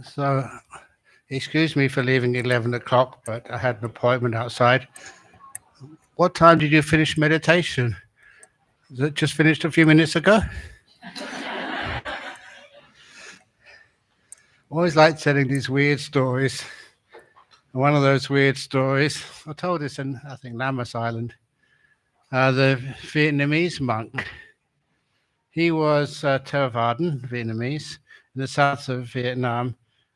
So, excuse me for leaving 11 o'clock, but I had an appointment outside. What time did you finish meditation? Was it just finished a few minutes ago? I always like telling these weird stories. One of those weird stories, I told this in, I think, Lammas Island. The Vietnamese monk. He was Theravada, Vietnamese. In the south of Vietnam,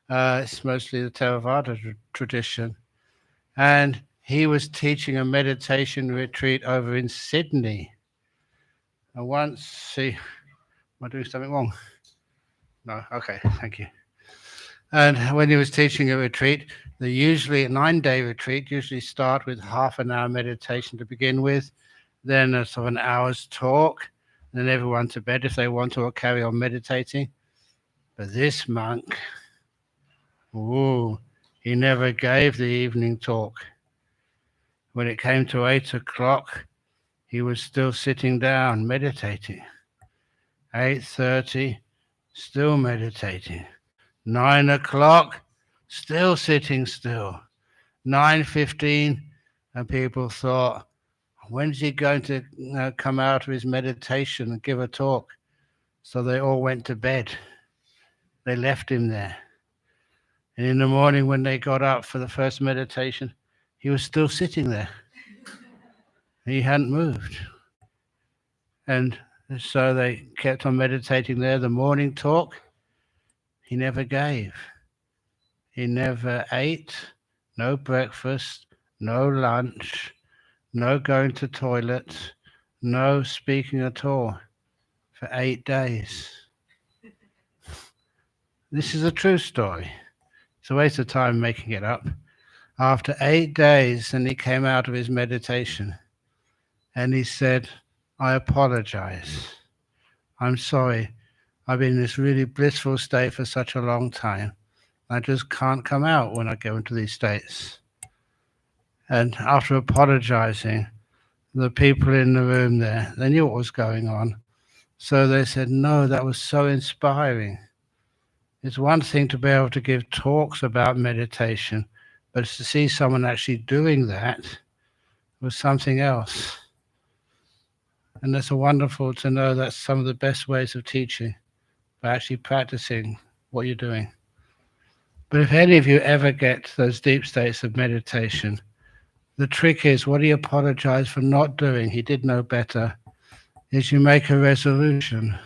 it's mostly the Theravada tradition. And he was teaching a meditation retreat over in Sydney. And once he, am I doing something wrong? No, okay, thank you. And when he was teaching a retreat, they usually, a 9-day retreat, usually start with half an hour meditation to begin with, then a sort of an hour's talk, and then everyone to bed if they want to or carry on meditating. But this monk, he never gave the evening talk. When it came to 8 o'clock, he was still sitting down, meditating. 8:30, still meditating. 9 o'clock, still sitting still. 9:15, and people thought, when's he going to come out of his meditation and give a talk? So they all went to bed. They left him there. And in the morning when they got up for the first meditation, he was still sitting there. He hadn't moved. And so they kept on meditating there. The morning talk, he never gave. He never ate, no breakfast, no lunch, no going to toilet, no speaking at all for 8 days. This is a true story. It's a waste of time making it up. After 8 days, and he came out of his meditation and he said, I apologize. I'm sorry. I've been in this really blissful state for such a long time. I just can't come out when I go into these states. And after apologizing, the people in the room there, they knew what was going on. So they said, no, that was so inspiring. It's one thing to be able to give talks about meditation, but to see someone actually doing that was something else. And it's wonderful to know that's some of the best ways of teaching, by actually practicing what you're doing. But if any of you ever get those deep states of meditation, the trick is, what he apologized for not doing, he did know better, is you make a resolution.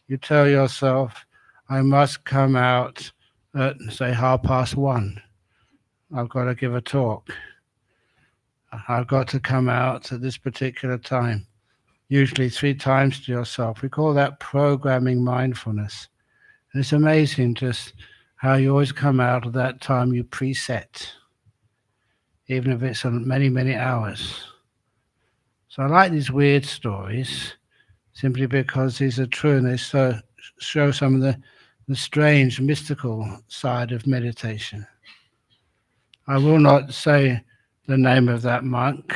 You tell yourself, I must come out at, say, 1:30. I've got to give a talk. I've got to come out at this particular time. Usually 3 times to yourself. We call that programming mindfulness. And it's amazing just how you always come out at that time you preset, even if it's many, many hours. So I like these weird stories simply because these are true and they show some of the strange, mystical side of meditation. I will not say the name of that monk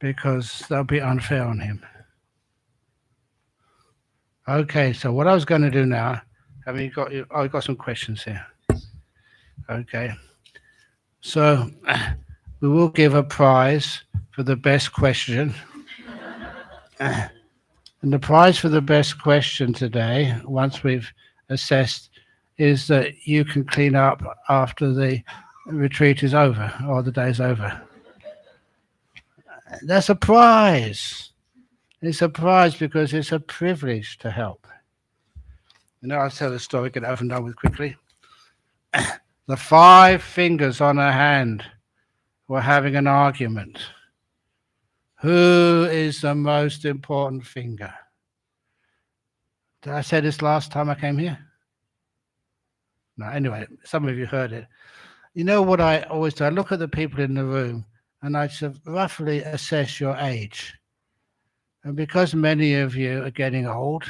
because that'll be unfair on him. Okay, so what I was going to do now, I've got some questions here. Okay, so we will give a prize for the best question. And the prize for the best question today, once we've assessed, is that you can clean up after the retreat is over or the day's over. That's a prize. It's a prize because it's a privilege to help. I'll tell the story, get it over and done with quickly. The 5 fingers on her hand were having an argument. Who is the most important finger? Did I say this last time I came here? No, anyway, some of you heard it. You know what I always do? I look at the people in the room and I should roughly assess your age. And because many of you are getting old,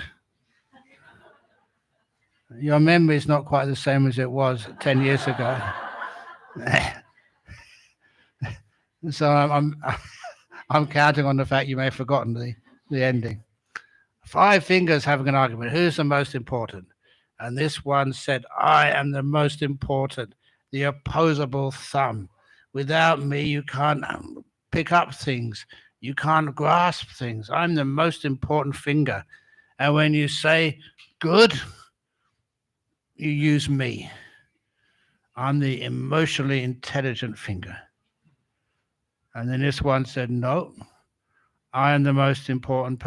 your memory is not quite the same as it was 10 years ago. So I'm counting on the fact you may have forgotten the ending. 5 fingers having an argument. Who's the most important? And this one said, I am the most important, the opposable thumb. Without me, you can't pick up things. You can't grasp things. I'm the most important finger. And when you say good, you use me. I'm the emotionally intelligent finger. And then this one said, no, I am the most important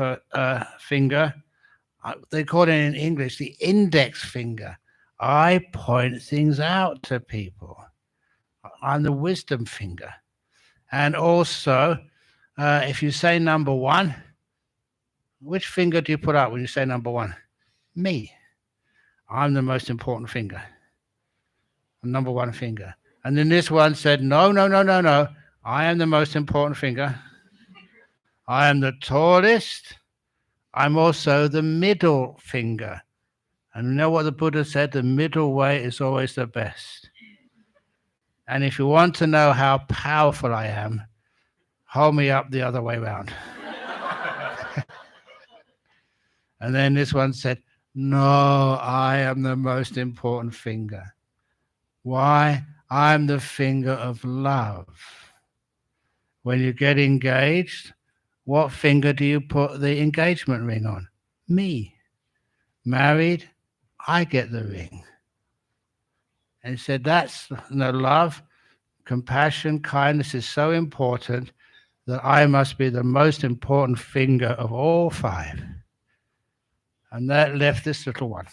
finger. They call it in English the index finger. I point things out to people. I'm the wisdom finger. And also, if you say number one, which finger do you put up when you say number one? Me. I'm the most important finger. Number one finger. And then this one said, no, no, no, no, no. I am the most important finger. I am the tallest. I'm also the middle finger. And you know what the Buddha said? The middle way is always the best. And if you want to know how powerful I am, hold me up the other way around. And then this one said, no, I am the most important finger. Why? I'm the finger of love. When you get engaged, what finger do you put the engagement ring on? Me. Married, I get the ring. And he said, that's love, compassion, kindness is so important that I must be the most important finger of all five. And that left this little one.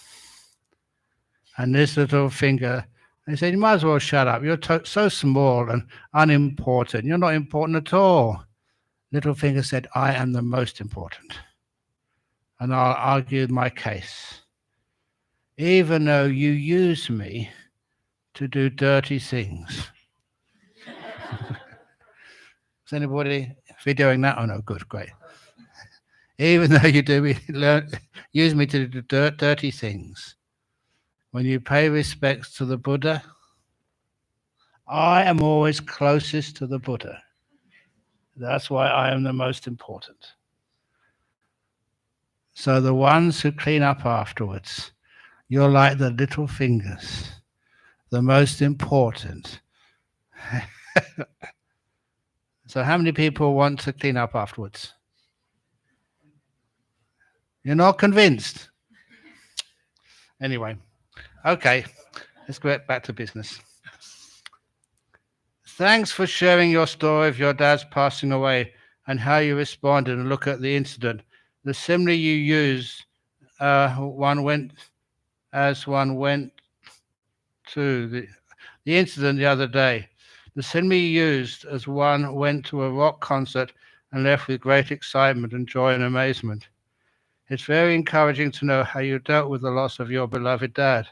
And this little finger, they said, you might as well shut up. You're so small and unimportant. You're not important at all. Little finger said, I am the most important. And I'll argue my case. Even though you use me to do dirty things. Is anybody videoing that? Oh no, good, great. Even though you use me to do dirty things. When you pay respects to the Buddha, I am always closest to the Buddha. That's why I am the most important. So the ones who clean up afterwards, you're like the little fingers, the most important. So how many people want to clean up afterwards? You're not convinced? Anyway, okay, let's get back to business. Thanks for sharing your story of your dad's passing away and how you responded and look at the incident. The simile you used, one went to the incident the other day. The simile you used as one went to a rock concert and left with great excitement and joy and amazement. It's very encouraging to know how you dealt with the loss of your beloved dad.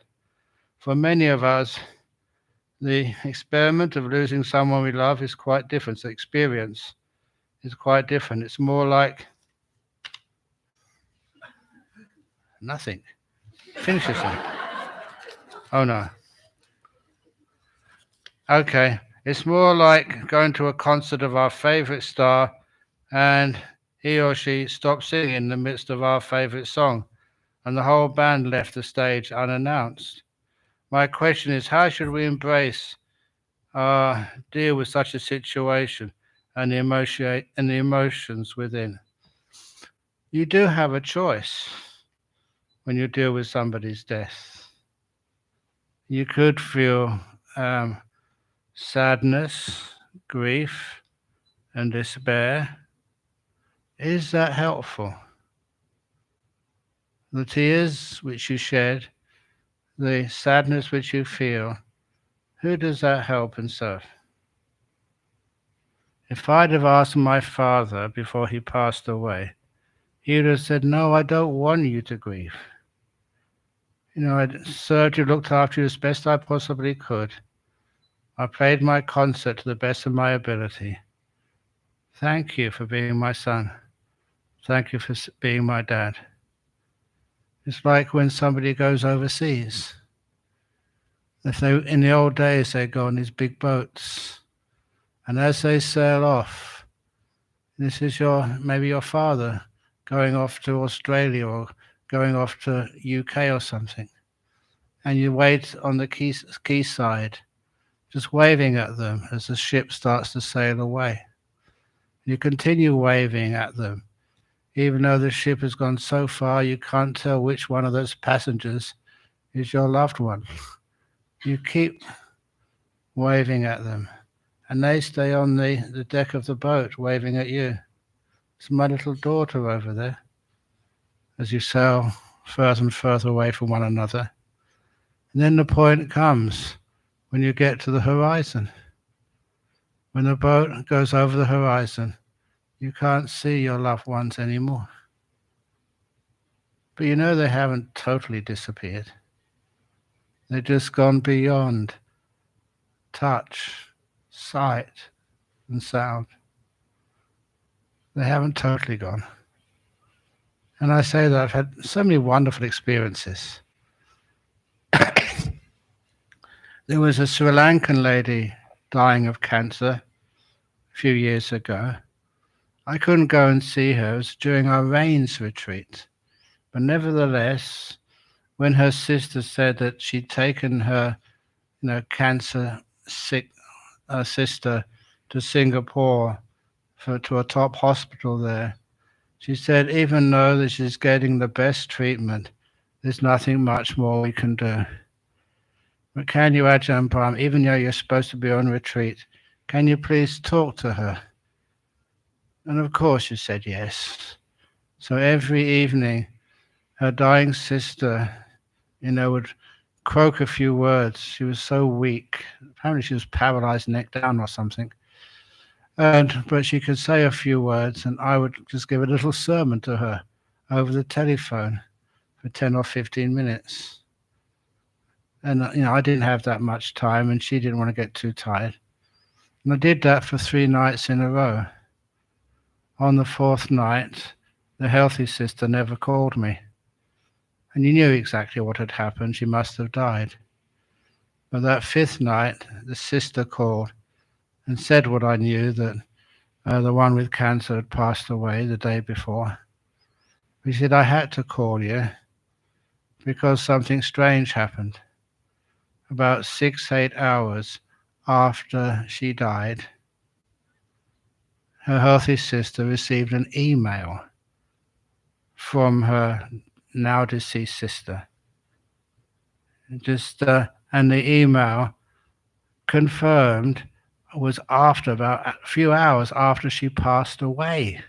For many of us, the experiment of losing someone we love is quite different. The experience is quite different. It's more like nothing. Finish this one. Oh no. Okay. It's more like going to a concert of our favorite star and he or she stopped singing in the midst of our favorite song and the whole band left the stage unannounced. My question is, how should we embrace deal with such a situation and the emotions within? You do have a choice when you deal with somebody's death. You could feel sadness, grief, and despair. Is that helpful? The tears which you shed, the sadness which you feel, who does that help and serve? If I'd have asked my father before he passed away, he would have said, no, I don't want you to grieve. I served you, looked after you as best I possibly could. I played my concert to the best of my ability. Thank you for being my son. Thank you for being my dad. It's like when somebody goes overseas. In the old days, they go on these big boats. And as they sail off, this is maybe your father going off to Australia or going off to UK or something. and you wait on the quayside, just waving at them as the ship starts to sail away. You continue waving at them, even though the ship has gone so far you can't tell which one of those passengers is your loved one. You keep waving at them, and they stay on the deck of the boat waving at you. It's my little daughter over there, as you sail further and further away from one another. And then the point comes when you get to the horizon. When the boat goes over the horizon, you can't see your loved ones anymore. But you know they haven't totally disappeared. They've just gone beyond touch, sight, and sound. They haven't totally gone. And I say that I've had so many wonderful experiences. There was a Sri Lankan lady dying of cancer a few years ago. I couldn't go and see her. It was during our rains retreat. But nevertheless, when her sister said that she'd taken her, cancer sick sister to Singapore to a top hospital there, she said, even though this is getting the best treatment, there's nothing much more we can do. But can you, Ajahn Brahm, even though you're supposed to be on retreat, can you please talk to her? And of course she said yes. So every evening, her dying sister, would croak a few words. She was so weak. Apparently she was paralyzed neck down or something. But she could say a few words, and I would just give a little sermon to her over the telephone for 10 or 15 minutes. And, I didn't have that much time, and she didn't want to get too tired. And I did that for 3 nights in a row. On the 4th night, the healthy sister never called me. And you knew exactly what had happened. She must have died. But that 5th night, the sister called and said what I knew, that the one with cancer had passed away the day before. He said, I had to call you because something strange happened. About 6-8 hours after she died, her healthy sister received an email from her now deceased sister. And the email confirmed was after about a few hours after she passed away.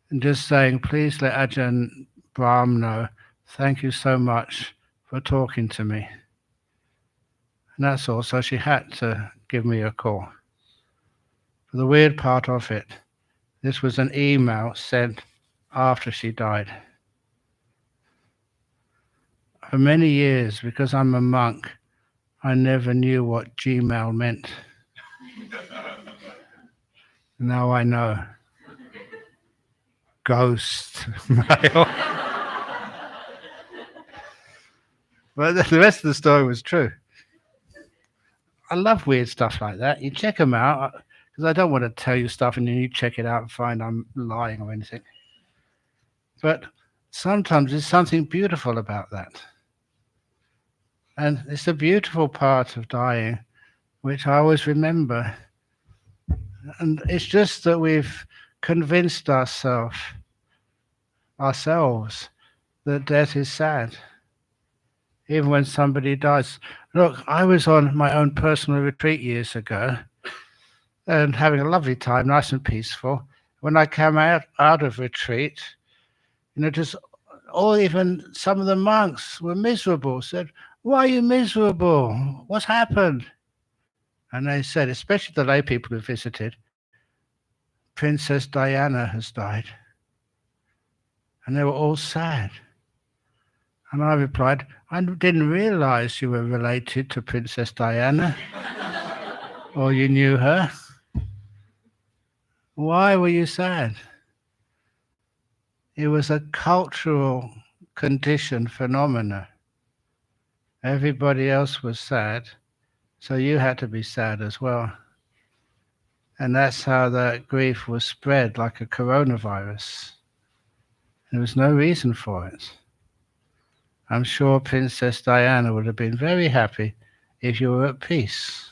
And just saying, please let Ajahn Brahm know, thank you so much for talking to me. And that's all. So she had to give me a call. But the weird part of it, this was an email sent after she died. For many years, because I'm a monk, I never knew what Gmail meant. Now I know. Ghost mail. But the rest of the story was true. I love weird stuff like that. You check them out, because I don't want to tell you stuff and then you check it out and find I'm lying or anything. But sometimes there's something beautiful about that. And it's a beautiful part of dying, which I always remember. And it's just that we've convinced ourselves that death is sad, even when somebody dies. Look, I was on my own personal retreat years ago and having a lovely time, nice and peaceful. When I came out of retreat, even some of the monks were miserable, said, why are you miserable? What's happened? And they said, especially the lay people who visited, Princess Diana has died. And they were all sad. And I replied, I didn't realize you were related to Princess Diana or you knew her. Why were you sad? It was a cultural condition phenomena. Everybody else was sad, so you had to be sad as well. And that's how that grief was spread like a coronavirus. There was no reason for it. I'm sure Princess Diana would have been very happy if you were at peace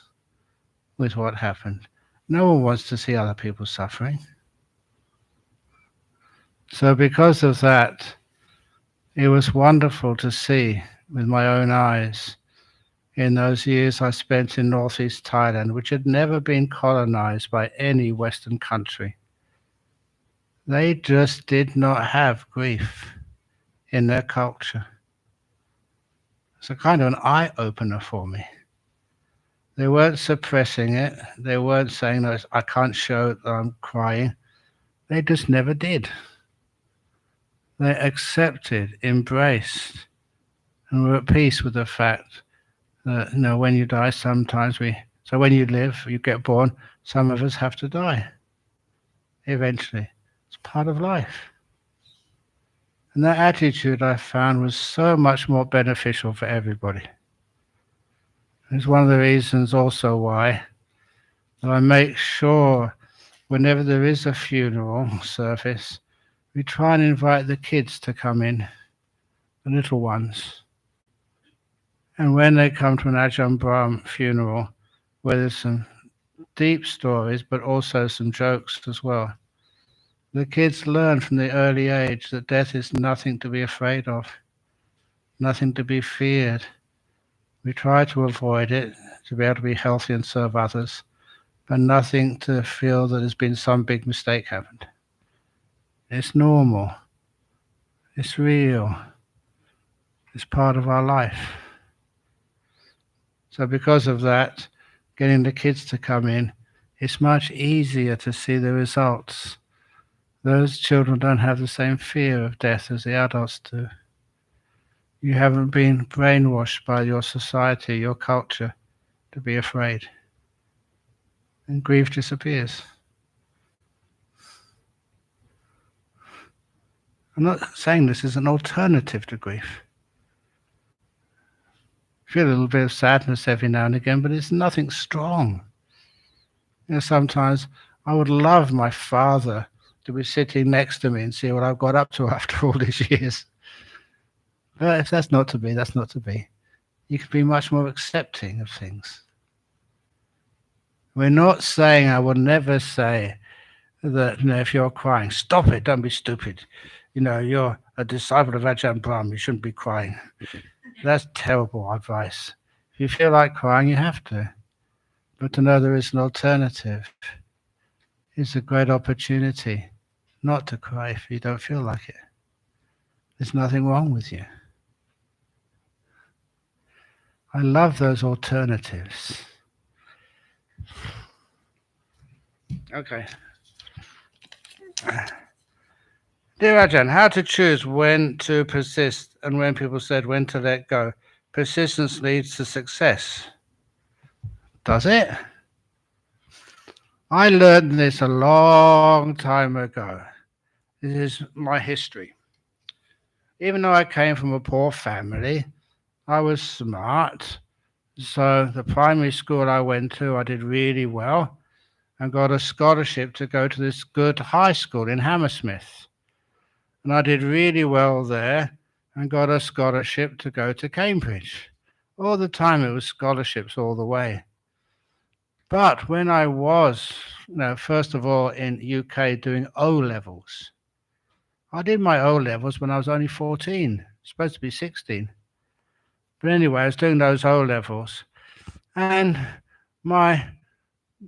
with what happened. No one wants to see other people suffering. So because of that, it was wonderful to see with my own eyes in those years I spent in northeast Thailand, which had never been colonized by any Western country. They just did not have grief in their culture. It's a kind of an eye-opener for me. They weren't suppressing it. They weren't saying, no, I can't show that I'm crying. They just never did. They accepted, embraced, and were at peace with the fact that, when you die, so when you live, you get born, some of us have to die eventually. It's part of life. And that attitude I found was so much more beneficial for everybody. It's one of the reasons also why that I make sure whenever there is a funeral service, we try and invite the kids to come in, the little ones. And when they come to an Ajahn Brahm funeral, where there's some deep stories, but also some jokes as well, the kids learn from the early age that death is nothing to be afraid of, nothing to be feared. We try to avoid it, to be able to be healthy and serve others, but nothing to feel that there's been some big mistake happened. It's normal. It's real. It's part of our life. So because of that, getting the kids to come in, it's much easier to see the results. Those children don't have the same fear of death as the adults do. You haven't been brainwashed by your society, your culture, to be afraid. And grief disappears. I'm not saying this is an alternative to grief. I feel a little bit of sadness every now and again, but it's nothing strong. Sometimes I would love my father to be sitting next to me and see what I've got up to after all these years. But if that's not to be, that's not to be. You can be much more accepting of things. We're not saying, I will never say that, if you're crying, stop it, don't be stupid. You're a disciple of Ajahn Brahm, you shouldn't be crying. That's terrible advice. If you feel like crying, you have to. But to know there is an alternative is a great opportunity not to cry if you don't feel like it. There's nothing wrong with you. I love those alternatives. Okay. Dear Ajahn, how to choose when to persist and when people said when to let go? Persistence leads to success. Does it? I learned this a long time ago. This is my history. Even though I came from a poor family, I was smart. So the primary school I went to, I did really well and got a scholarship to go to this good high school in Hammersmith. And I did really well there and got a scholarship to go to Cambridge. All the time it was scholarships all the way. But when I was, first of all in UK doing O-levels, I did my O-levels when I was only 14, supposed to be 16. But anyway, I was doing those O-levels. And my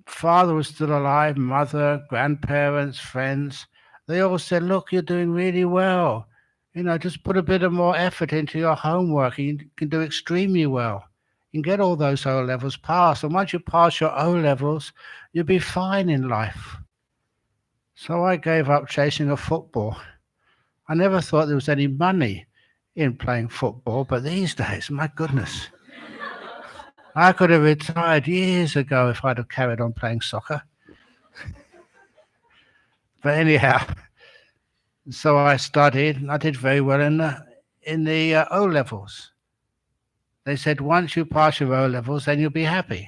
father was still alive, mother, grandparents, friends. They all said, look, you're doing really well. Just put a bit of more effort into your homework and you can do extremely well. You can get all those O-levels passed. And once you pass your O-levels, you'll be fine in life. So I gave up chasing a football. I never thought there was any money in playing football, but these days, my goodness. I could have retired years ago if I'd have carried on playing soccer. But anyhow, so I studied and I did very well in the O-levels. They said, once you pass your O-levels, then you'll be happy.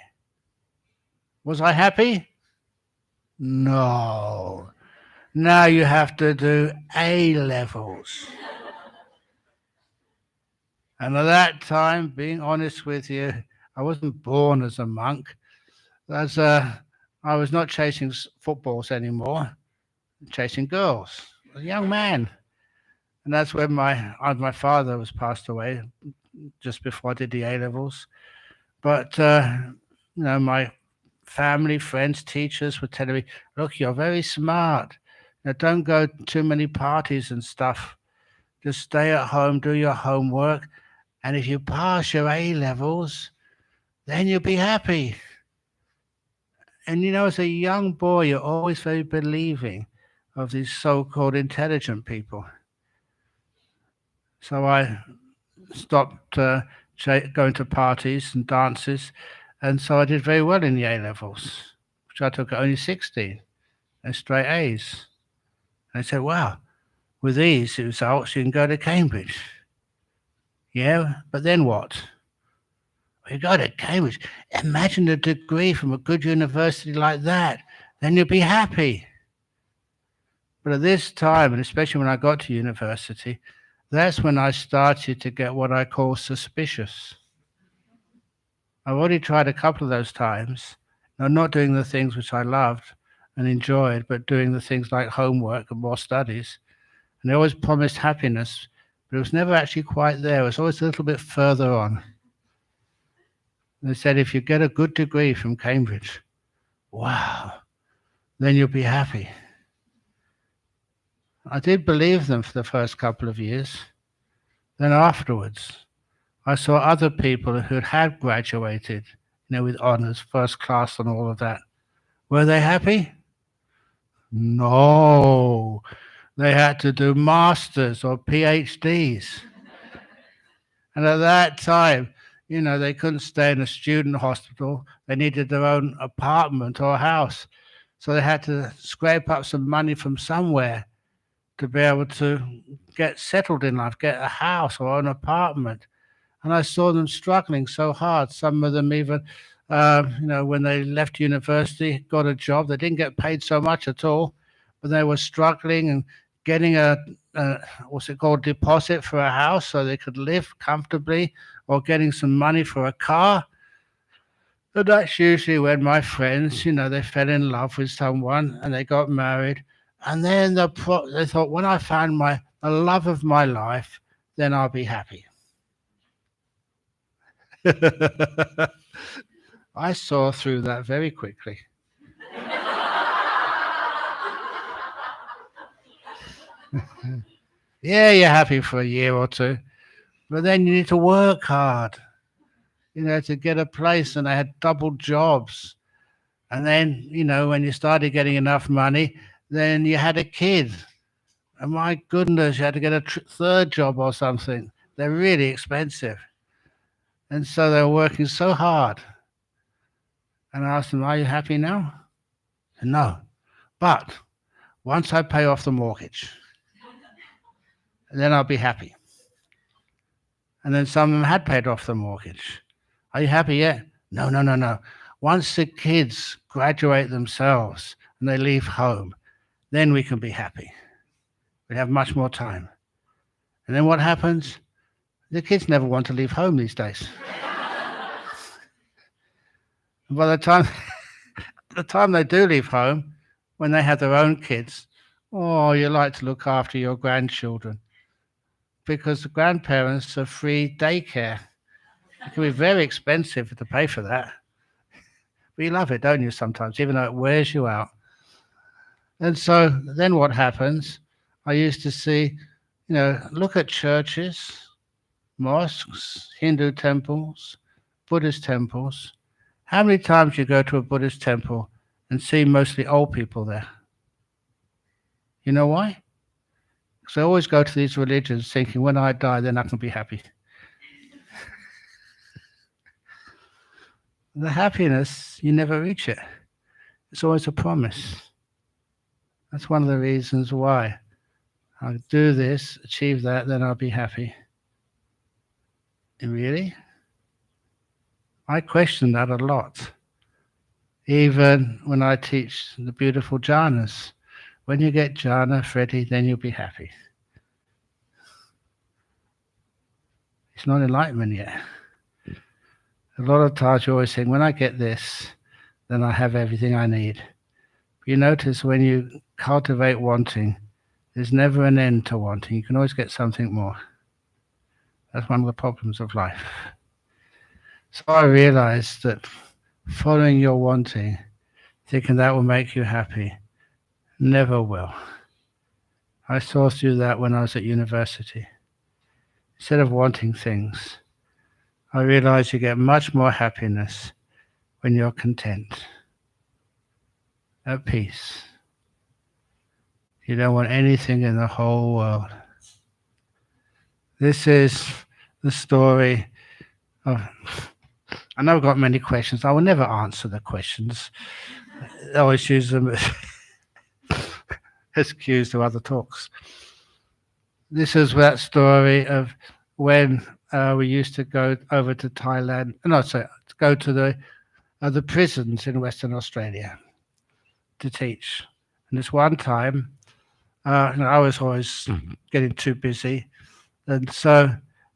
Was I happy? No. Now you have to do A-levels. And at that time, being honest with you, I wasn't born as a monk. As I was not chasing footballs anymore, chasing girls. A young man. And that's when my father was passed away just before I did the A levels. But my family, friends, teachers were telling me, "Look, you're very smart. Now, don't go too many parties and stuff. Just stay at home, do your homework, and if you pass your A levels, then you'll be happy." And as a young boy, you're always very believing of these so-called intelligent people. So I stopped going to parties and dances, and so I did very well in the A levels, which I took at only 16, and straight A's. And I said, "Wow, with these results, you can go to Cambridge." Yeah, but then what? You go to Cambridge. Imagine a degree from a good university like that. Then you'll be happy. But at this time, and especially when I got to university, that's when I started to get what I call suspicious. I've already tried a couple of those times. Now, not doing the things which I loved and enjoyed, but doing the things like homework and more studies. And they always promised happiness, but it was never actually quite there. It was always a little bit further on. They said, if you get a good degree from Cambridge, wow, then you'll be happy. I did believe them for the first couple of years. Then afterwards, I saw other people who had graduated, with honors, first class and all of that. Were they happy? No. They had to do masters or PhDs. And at that time, they couldn't stay in a student hospital. They needed their own apartment or house. So they had to scrape up some money from somewhere to be able to get settled in life, get a house or an apartment. And I saw them struggling so hard. Some of them even, when they left university, got a job. They didn't get paid so much at all, but they were struggling and getting a what's it called, deposit for a house so they could live comfortably, or getting some money for a car. But that's usually when my friends, they fell in love with someone and they got married. And then they thought, when I find the love of my life, then I'll be happy. I saw through that very quickly. Yeah, you're happy for a year or two, but then you need to work hard, to get a place. And I had double jobs. And then, when you started getting enough money, then you had a kid. And my goodness, you had to get a third job or something. They're really expensive. And so they were working so hard. And I asked them, "Are you happy now?" "No. But once I pay off the mortgage, then I'll be happy." And then some of them had paid off the mortgage. "Are you happy yet?" "No, no, no, no. Once the kids graduate themselves and they leave home, then we can be happy. We have much more time." And then what happens? The kids never want to leave home these days. And by the time they do leave home, when they have their own kids, oh, you like to look after your grandchildren, because the grandparents are free daycare. It can be very expensive to pay for that. But you love it, don't you, sometimes, even though it wears you out. And so then what happens? I used to see, look at churches, mosques, Hindu temples, Buddhist temples. How many times you go to a Buddhist temple and see mostly old people there? You know why? Because I always go to these religions thinking, when I die, then I can be happy. The happiness, you never reach it. It's always a promise. That's one of the reasons why I'll do this, achieve that, then I'll be happy. And really? I question that a lot. Even when I teach the beautiful jhanas. When you get jhana, Freddie, then you'll be happy. It's not enlightenment yet. A lot of times you always think, when I get this, then I have everything I need. You notice when you cultivate wanting, there's never an end to wanting. You can always get something more. That's one of the problems of life. So I realized that following your wanting, thinking that will make you happy, never will. I saw through that when I was at university. Instead of wanting things, I realized you get much more happiness when you're content, at peace. You don't want anything in the whole world. This is the story of. I know I've got many questions. I will never answer the questions. I always use them as cues to other talks. This is that story of when we used to go over to Thailand. No, sorry, go to the prisons in Western Australia to teach. And this one time, I was always getting too busy, and so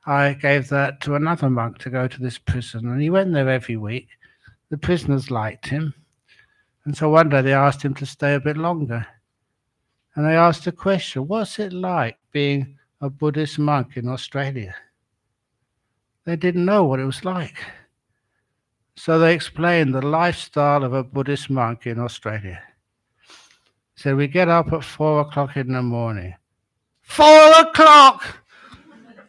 I gave that to another monk to go to this prison, and he went there every week. The prisoners liked him, and so one day they asked him to stay a bit longer. And they asked a question, what's it like being a Buddhist monk in Australia? They didn't know what it was like. So they explained the lifestyle of a Buddhist monk in Australia. So we get up at 4 o'clock in the morning. 4 o'clock!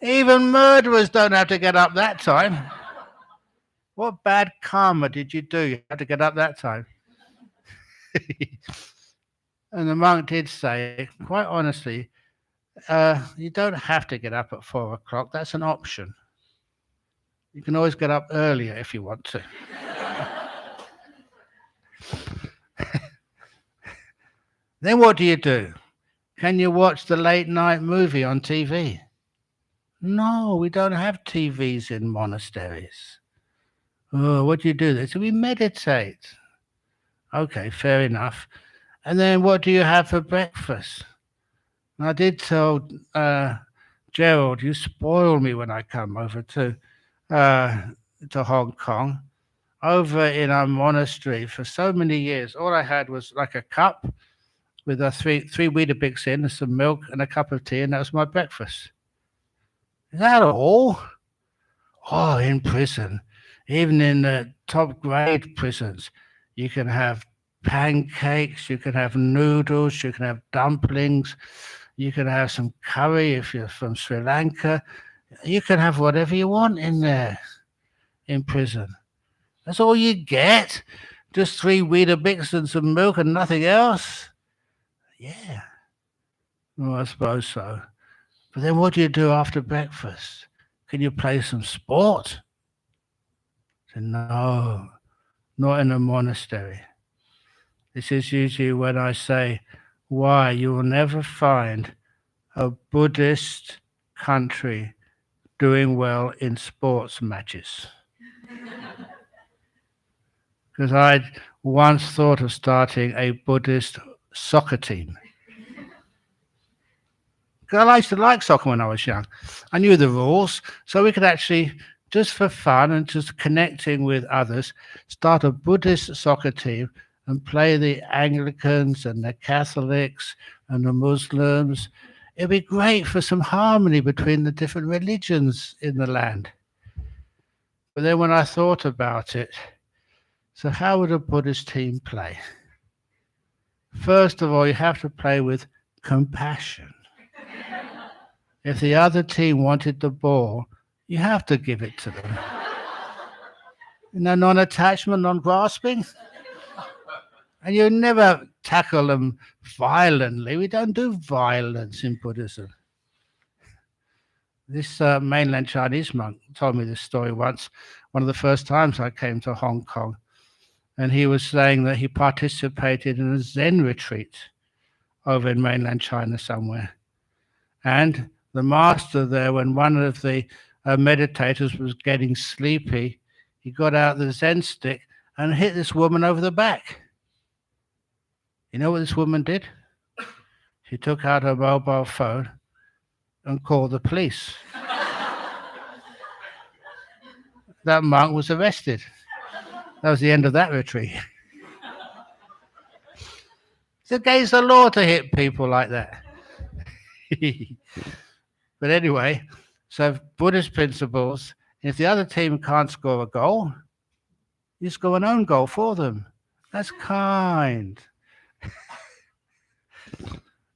Even murderers don't have to get up that time. What bad karma did you do? You had to get up that time. And the monk did say, quite honestly, you don't have to get up at 4 o'clock. That's an option. You can always get up earlier if you want to. Then what do? Can you watch the late night movie on TV? No, we don't have TVs in monasteries. Oh, what do? They say we meditate. Okay, fair enough. And then what do you have for breakfast? And I did tell Gerald, you spoil me when I come over to Hong Kong. Over in our monastery for so many years, all I had was like a cup with a three Weetabix in, and some milk and a cup of tea, and that was my breakfast. Is that all? Oh, in prison, even in the top grade prisons, you can have pancakes, you can have noodles, you can have dumplings, you can have some curry if you're from Sri Lanka. You can have whatever you want in there, in prison. That's all you get? Just 3 Weetabix and some milk and nothing else? Yeah. Well, I suppose so. But then what do you do after breakfast? Can you play some sport? I said, no, not in a monastery. This is usually when I say, why you will never find a Buddhist country doing well in sports matches. Because I'd once thought of starting a Buddhist soccer team. Because I used to like soccer when I was young. I knew the rules, so we could actually, just for fun and just connecting with others, start a Buddhist soccer team and play the Anglicans and the Catholics and the Muslims. It'd be great for some harmony between the different religions in the land. But then when I thought about it, so how would a Buddhist team play? First of all, you have to play with compassion. If the other team wanted the ball, you have to give it to them. Non-attachment, non-grasping. And you never tackle them violently. We don't do violence in Buddhism. This mainland Chinese monk told me this story once, one of the first times I came to Hong Kong. And he was saying that he participated in a Zen retreat over in mainland China somewhere. And the master there, when one of the meditators was getting sleepy, he got out the Zen stick and hit this woman over the back. You know what this woman did? She took out her mobile phone and called the police. that monk was arrested. That was the end of that retreat. It's against the law to hit people like that. But anyway, so Buddhist principles, if the other team can't score a goal, you score an own goal for them. That's kind.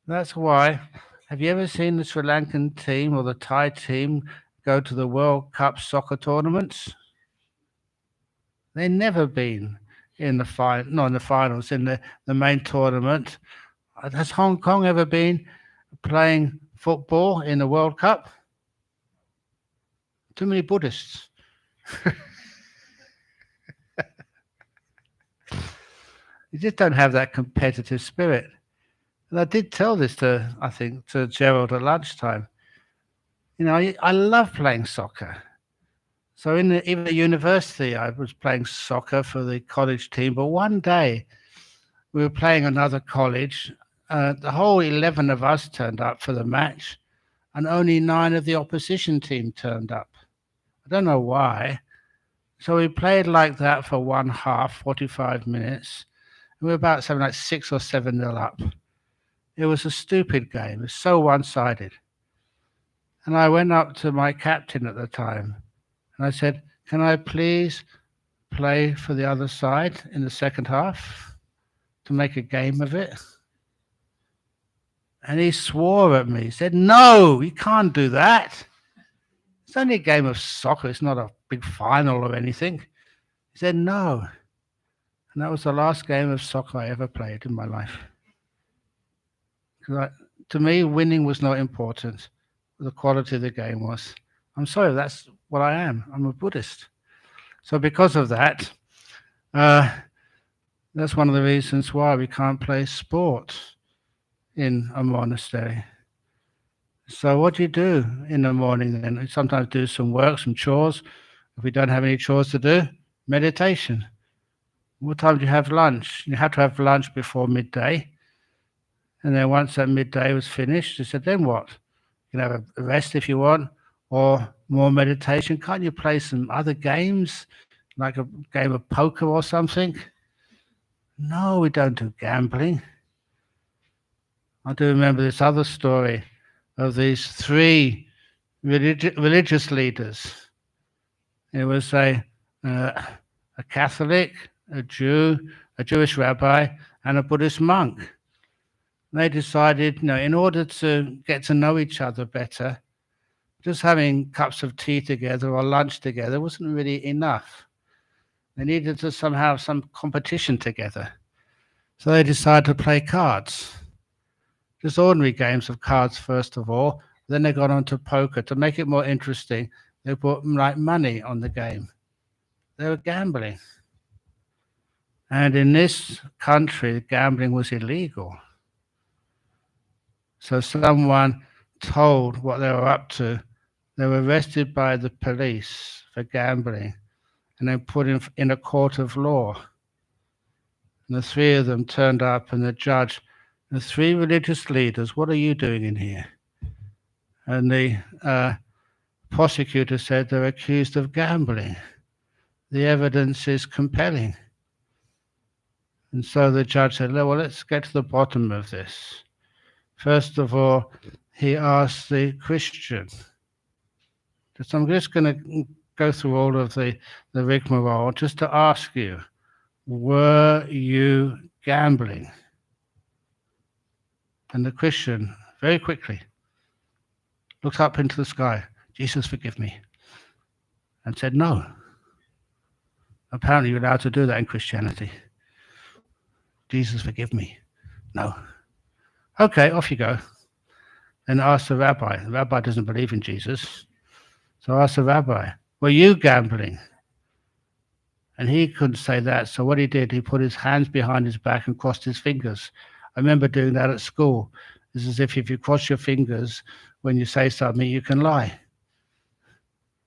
That's why. Have you ever seen the Sri Lankan team or the Thai team go to the World Cup soccer tournaments? They've never been in the not in the finals, in the main tournament. Has Hong Kong ever been playing football in the World Cup? Too many Buddhists. You just don't have that competitive spirit. And I did tell this to Gerald at lunchtime. You know, I love playing soccer. So even at university, I was playing soccer for the college team. But one day, we were playing another college. The whole 11 of us turned up for the match, and only 9 of the opposition team turned up. I don't know why. So we played like that for one half, 45 minutes. And we were about something like 6 or 7-0 up. It was a stupid game. It was so one-sided. And I went up to my captain at the time, and I said, "Can I please play for the other side in the second half to make a game of it?" And he swore at me. He said, "No, you can't do that. It's only a game of soccer. It's not a big final or anything." He said, "No." And that was the last game of soccer I ever played in my life. To me, winning was not important. The quality of the game was. I'm sorry, that's what I am. I'm a Buddhist. So because of that, that's one of the reasons why we can't play sport in a monastery. So what do you do in the morning then? We sometimes do some work, some chores. If we don't have any chores to do, meditation. What time do you have lunch? You have to have lunch before midday. And then once that midday was finished, you said, then what? You can have a rest if you want, or more meditation. Can't you play some other games, like a game of poker or something? No, we don't do gambling. I do remember this other story of these 3 religious leaders. It was a Catholic, a Jew, a Jewish rabbi, and a Buddhist monk. They decided, in order to get to know each other better, just having cups of tea together or lunch together wasn't really enough. They needed to somehow have some competition together. So they decided to play cards. Just ordinary games of cards, first of all. Then they got on to poker. To make it more interesting, they put like money on the game. They were gambling. And in this country, gambling was illegal. So someone told what they were up to. They were arrested by the police for gambling and then put in a court of law. And the 3 of them turned up, and the judge, the 3 religious leaders, "What are you doing in here?" And the prosecutor said they're accused of gambling. The evidence is compelling. And so the judge said, well, let's get to the bottom of this. First of all, he asked the Christian. So I'm just going to go through all of the rigmarole just to ask you, were you gambling? And the Christian, very quickly, looked up into the sky, "Jesus, forgive me," and said, "No." Apparently you're allowed to do that in Christianity. "Jesus, forgive me." "No." "Okay, off you go." And asked the rabbi. The rabbi doesn't believe in Jesus. So I asked the rabbi, "Were you gambling?" And he couldn't say that. So what he did, he put his hands behind his back and crossed his fingers. I remember doing that at school. It's as if you cross your fingers when you say something, you can lie.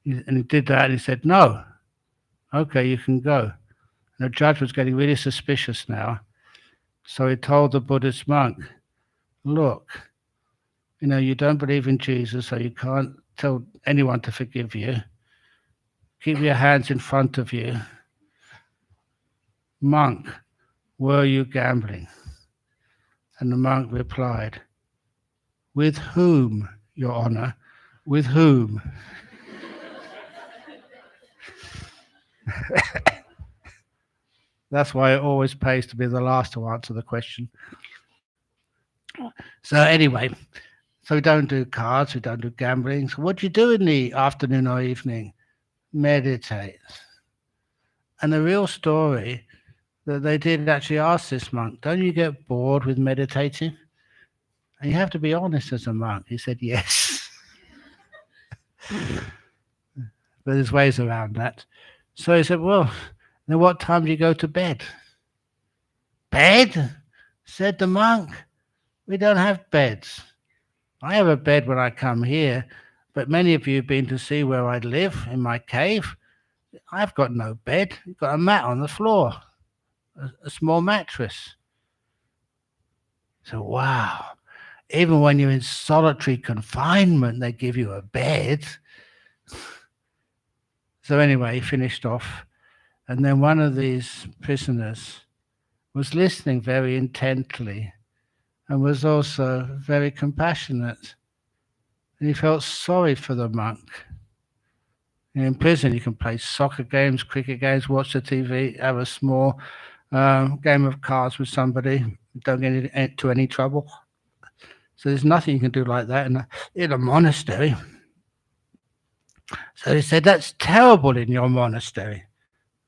And he did that, and he said, "No." "Okay, you can go." And the judge was getting really suspicious now. So he told the Buddhist monk, "Look, you don't believe in Jesus, so you can't tell anyone to forgive you. keep your hands in front of you. Monk, were you gambling? And the monk replied, with whom, Your Honor? With whom? That's why it always pays to be the last to answer the question. So anyway, so we don't do cards, we don't do gambling. So what do you do in the afternoon or evening? Meditate. And the real story that they did actually ask this monk, don't you get bored with meditating? And you have to be honest as a monk. He said, yes. But there's ways around that. So he said, well, then what time do you go to bed? Bed? Said the monk. We don't have beds. I have a bed when I come here, but many of you have been to see where I live in my cave. I've got no bed. I've got a mat on the floor, a small mattress. So, wow. Even when you're in solitary confinement, they give you a bed. So anyway, he finished off. And then one of these prisoners was listening very intently and was also very compassionate. And he felt sorry for the monk. And in prison, you can play soccer games, cricket games, watch the TV, have a small game of cards with somebody, don't get into any trouble. So there's nothing you can do like that in a monastery. So he said, that's terrible in your monastery.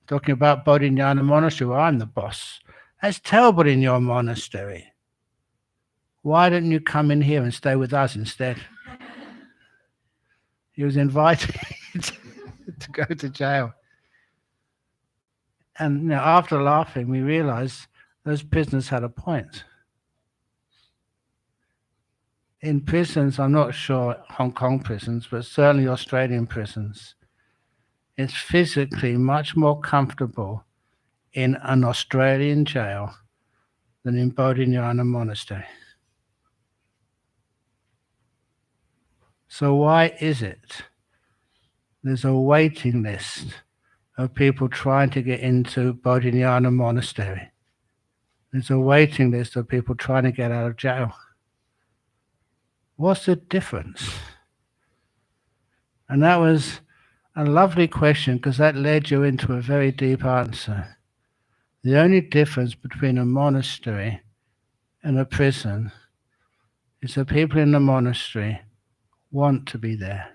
Talking about Bodhinyana Monastery, where I'm the boss. That's terrible in your monastery. Why don't you come in here and stay with us instead? He was invited to go to jail. And after laughing, we realized those prisoners had a point. In prisons, I'm not sure Hong Kong prisons, but certainly Australian prisons, it's physically much more comfortable in an Australian jail than in Bodhinyana Monastery. So why is it there's a waiting list of people trying to get into Bodhinyana Monastery? There's a waiting list of people trying to get out of jail. What's the difference? And that was a lovely question because that led you into a very deep answer. The only difference between a monastery and a prison is that people in the monastery want to be there.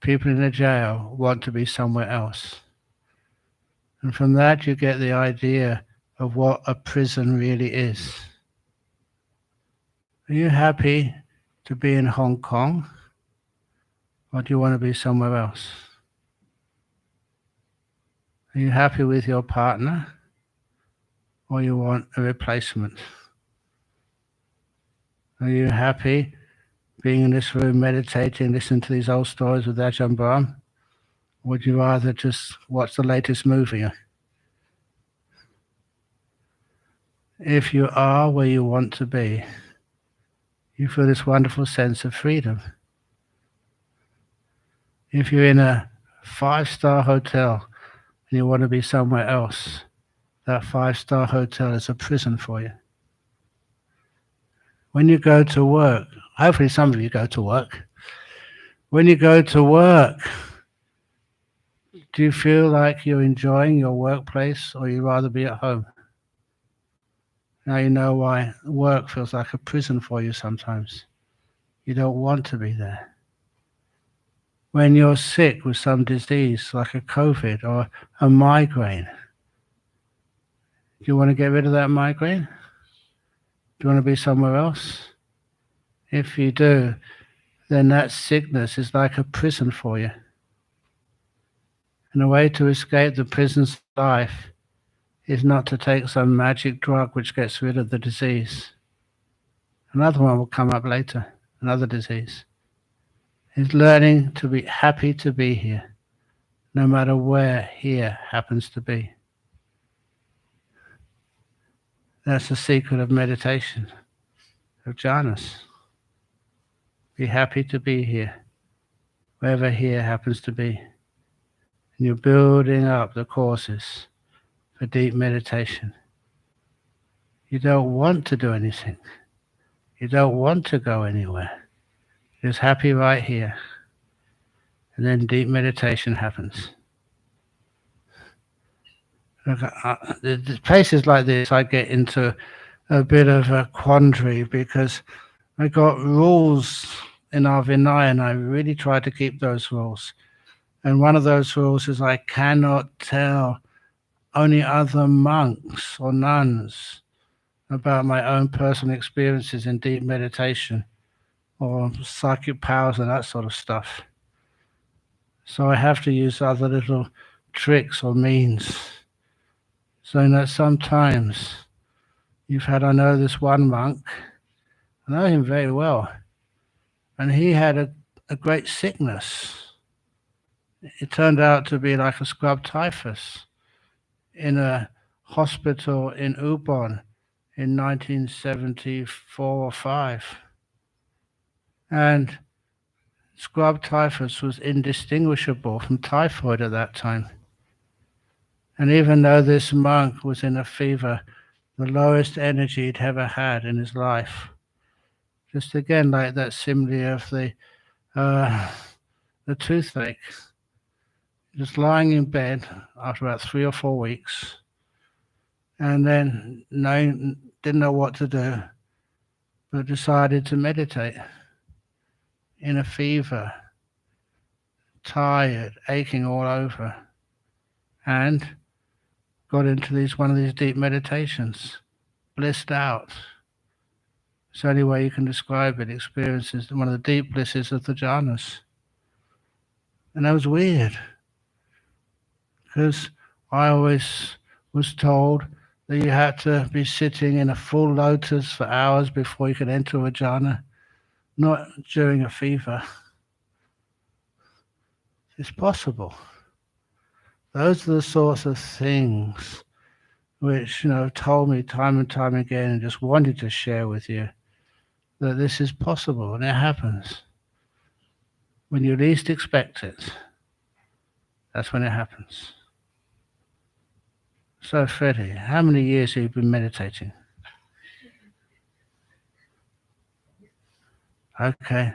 People in the jail want to be somewhere else. And from that you get the idea of what a prison really is. Are you happy to be in Hong Kong? Or do you want to be somewhere else? Are you happy with your partner? Or you want a replacement? Are you happy being in this room meditating, listening to these old stories with Ajahn Brahm? Or would you rather just watch the latest movie? If you are where you want to be, you feel this wonderful sense of freedom. If you're in a 5-star hotel and you want to be somewhere else, that 5-star hotel is a prison for you. When you go to work, hopefully some of you go to work. When you go to work, do you feel like you're enjoying your workplace or you'd rather be at home? Now you know why work feels like a prison for you sometimes. You don't want to be there. When you're sick with some disease like a COVID or a migraine, do you want to get rid of that migraine? Do you want to be somewhere else? If you do, then that sickness is like a prison for you. And the way to escape the prison's life is not to take some magic drug which gets rid of the disease. Another one will come up later, another disease. It's learning to be happy to be here, no matter where here happens to be. That's the secret of meditation, of jhanas. Be happy to be here, wherever here happens to be. And you're building up the courses for deep meditation. You don't want to do anything. You don't want to go anywhere. You're just happy right here. And then deep meditation happens. Look, the places like this, I get into a bit of a quandary because I got rules in our Vinaya, and I really try to keep those rules. And one of those rules is I cannot tell only other monks or nuns about my own personal experiences in deep meditation or psychic powers and that sort of stuff. So I have to use other little tricks or means. So that sometimes I know this one monk, I know him very well, and he had a great sickness. It turned out to be like a scrub typhus in a hospital in Ubon in 1974 or 5. And scrub typhus was indistinguishable from typhoid at that time. And even though this monk was in a fever, the lowest energy he'd ever had in his life, just again like that simile of the toothache, just lying in bed after about 3 or 4 weeks, and then didn't know what to do, but decided to meditate in a fever, tired, aching all over, and got into one of these deep meditations, blissed out. It's the only way you can describe it, experiences one of the deep blisses of the jhanas. And that was weird, because I always was told that you had to be sitting in a full lotus for hours before you could enter a jhana, not during a fever. It's possible. Those are the sorts of things which, told me time and time again and just wanted to share with you that this is possible, and it happens. When you least expect it, that's when it happens. So, Freddie, how many years have you been meditating? Okay,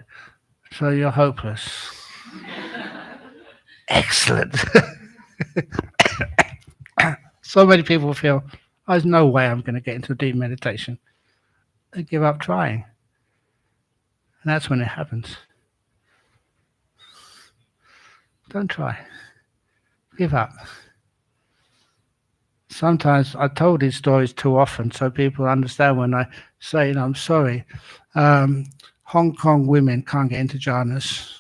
so you're hopeless. Excellent. So many people feel, there's no way I'm going to get into deep meditation. They give up trying. And that's when it happens. Don't try. Give up. Sometimes I told these stories too often so people understand when I say, I'm sorry, Hong Kong women can't get into jhanas.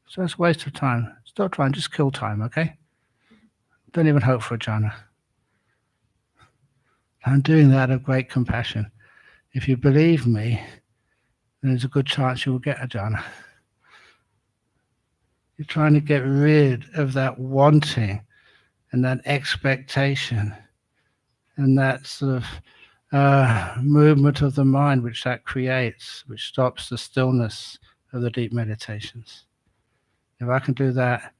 So it's a waste of time. Stop trying, just kill time, okay? Don't even hope for a jhana. I'm doing that of great compassion. If you believe me, then there's a good chance you will get a jhana. You're trying to get rid of that wanting and that expectation and that sort of movement of the mind which that creates, which stops the stillness of the deep meditations. If I can do that,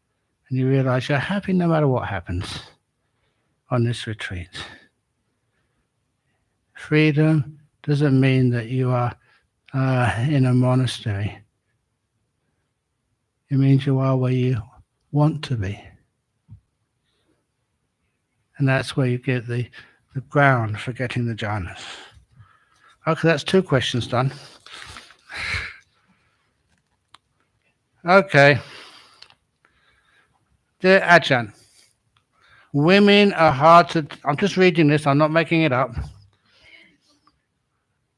and you realize you're happy no matter what happens on this retreat. Freedom doesn't mean that you are in a monastery. It means you are where you want to be. And that's where you get the ground for getting the jhanas. Okay, that's 2 questions done. Okay. Dear Ajahn, women are hard to... I'm just reading this, I'm not making it up.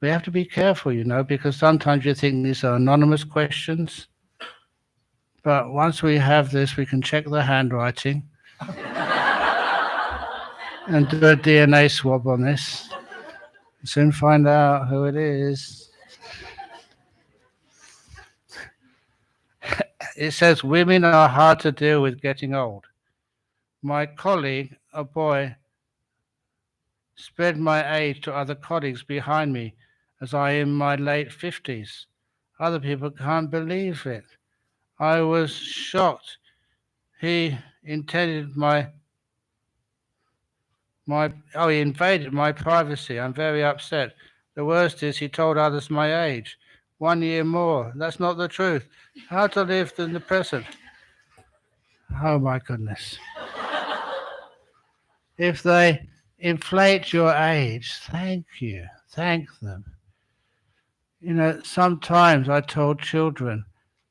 We have to be careful, because sometimes you think these are anonymous questions. But once we have this, we can check the handwriting and do a DNA swab on this. Soon find out who it is. It says, women are hard to deal with getting old. My colleague, a boy, spread my age to other colleagues behind me as I am in my late 50s. Other people can't believe it. I was shocked. He intended he invaded my privacy. I'm very upset. The worst is he told others my age. 1 year more. That's not the truth. How to live in the present. Oh my goodness. If they inflate your age, thank you. Thank them. You know, sometimes I told children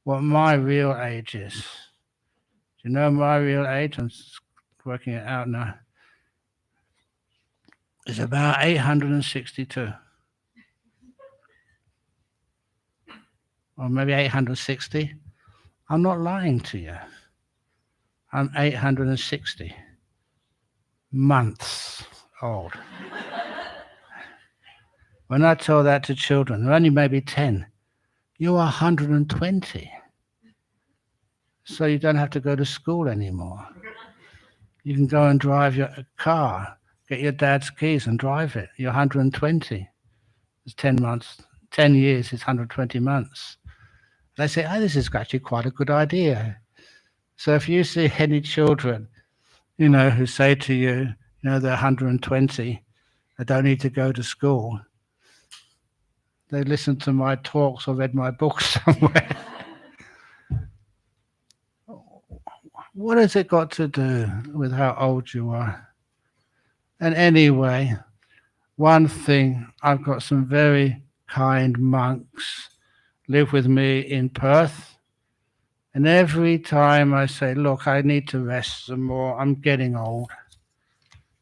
what my real age is. Do you know my real age? I'm working it out now. It's about 862. Or maybe 860. I'm not lying to you. I'm 860 months old. When I tell that to children, they're only maybe 10. You're 120. So you don't have to go to school anymore. You can go and drive your car, get your dad's keys and drive it. You're 120. It's 10 months. 10 years is 120 months. They say, oh, this is actually quite a good idea. So if you see any children, you know, who say to you, you know, they're 120, they don't need to go to school. They listen to my talks or read my books somewhere. What has it got to do with how old you are? And anyway, one thing, I've got some very kind monks live with me in Perth. And every time I say, look, I need to rest some more, I'm getting old.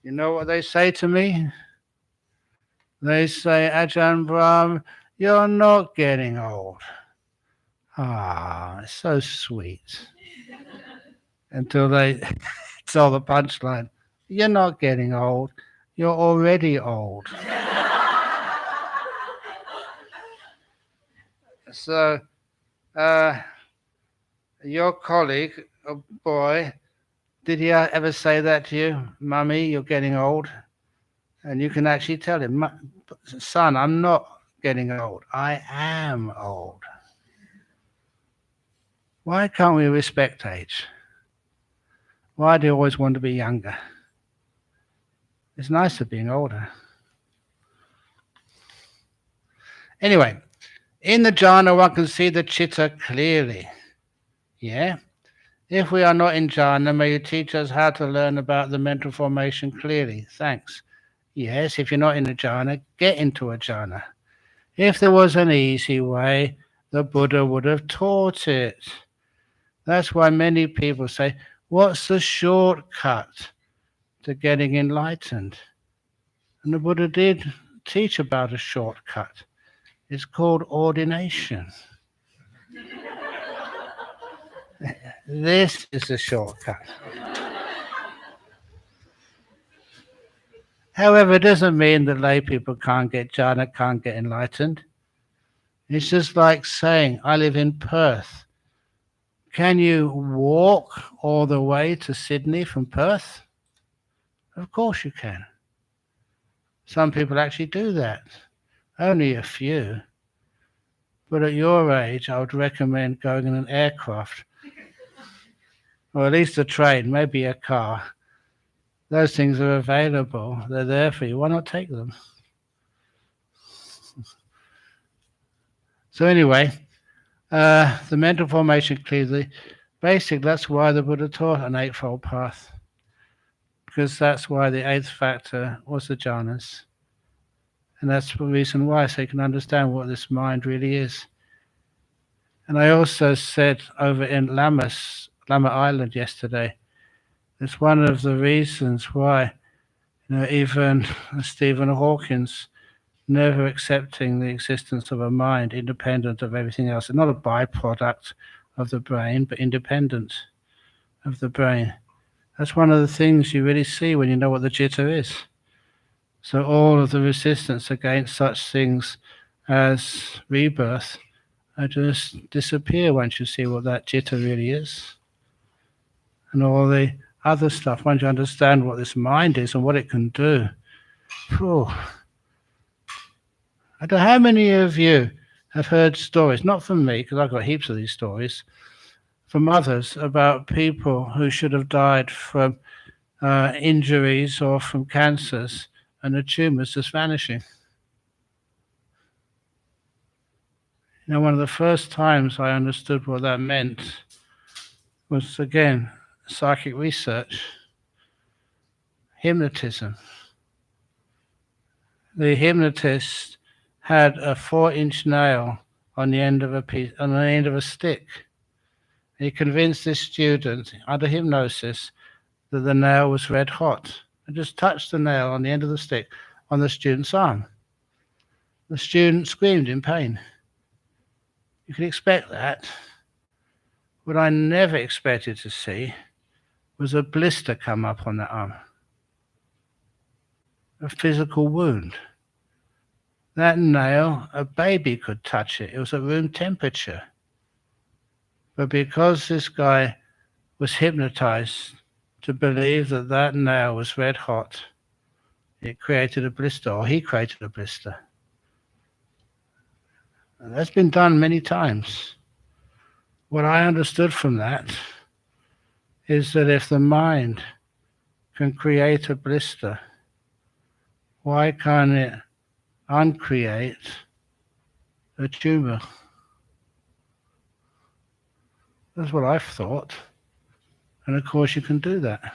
You know what they say to me? They say, Ajahn Brahm, you're not getting old. Ah, it's so sweet. Until they tell the punchline, you're not getting old, you're already old. So, your colleague, a boy, did he ever say that to you? Mummy, you're getting old? And you can actually tell him, son, I'm not getting old. I am old. Why can't we respect age? Why do you always want to be younger? It's nicer being older. Anyway, in the jhana, one can see the chitta clearly. Yeah? If we are not in jhana, may you teach us how to learn about the mental formation clearly. Thanks. Yes, if you're not in a jhana, get into a jhana. If there was an easy way, the Buddha would have taught it. That's why many people say, what's the shortcut to getting enlightened? And the Buddha did teach about a shortcut. It's called ordination. This is a shortcut. However, it doesn't mean that lay people can't get jhana, can't get enlightened. It's just like saying, I live in Perth. Can you walk all the way to Sydney from Perth? Of course you can. Some people actually do that. Only a few. But at your age, I would recommend going in an aircraft. Or at least a train, maybe a car. Those things are available. They're there for you. Why not take them? So anyway, the mental formation clearly, basic, that's why the Buddha taught an eightfold path. Because that's why the eighth factor was the jhanas. And that's the reason why, so you can understand what this mind really is. And I also said over in Lama Island yesterday, it's one of the reasons why, you know, even Stephen Hawking's never accepting the existence of a mind independent of everything else. It's not a byproduct of the brain, but independent of the brain. That's one of the things you really see when you know what the citta is. So all of the resistance against such things as rebirth just disappear once you see what that citta really is. And all the other stuff, once you understand what this mind is and what it can do. Whew. I don't know how many of you have heard stories, not from me, because I've got heaps of these stories, from others about people who should have died from injuries or from cancers, and the tumours just vanishing. One of the first times I understood what that meant was, again, psychic research, hypnotism. The hypnotist had a 4-inch nail on the end of a stick. He convinced this student under hypnosis that the nail was red hot, and just touched the nail on the end of the stick on the student's arm. The student screamed in pain. You can expect that. What I never expected to see was a blister come up on that arm, a physical wound. That nail, a baby could touch it. It was at room temperature. But because this guy was hypnotized to believe that that nail was red hot, it created a blister, or he created a blister. And that's been done many times. What I understood from that is that if the mind can create a blister, why can't it uncreate a tumor? That's what I've thought. And of course you can do that.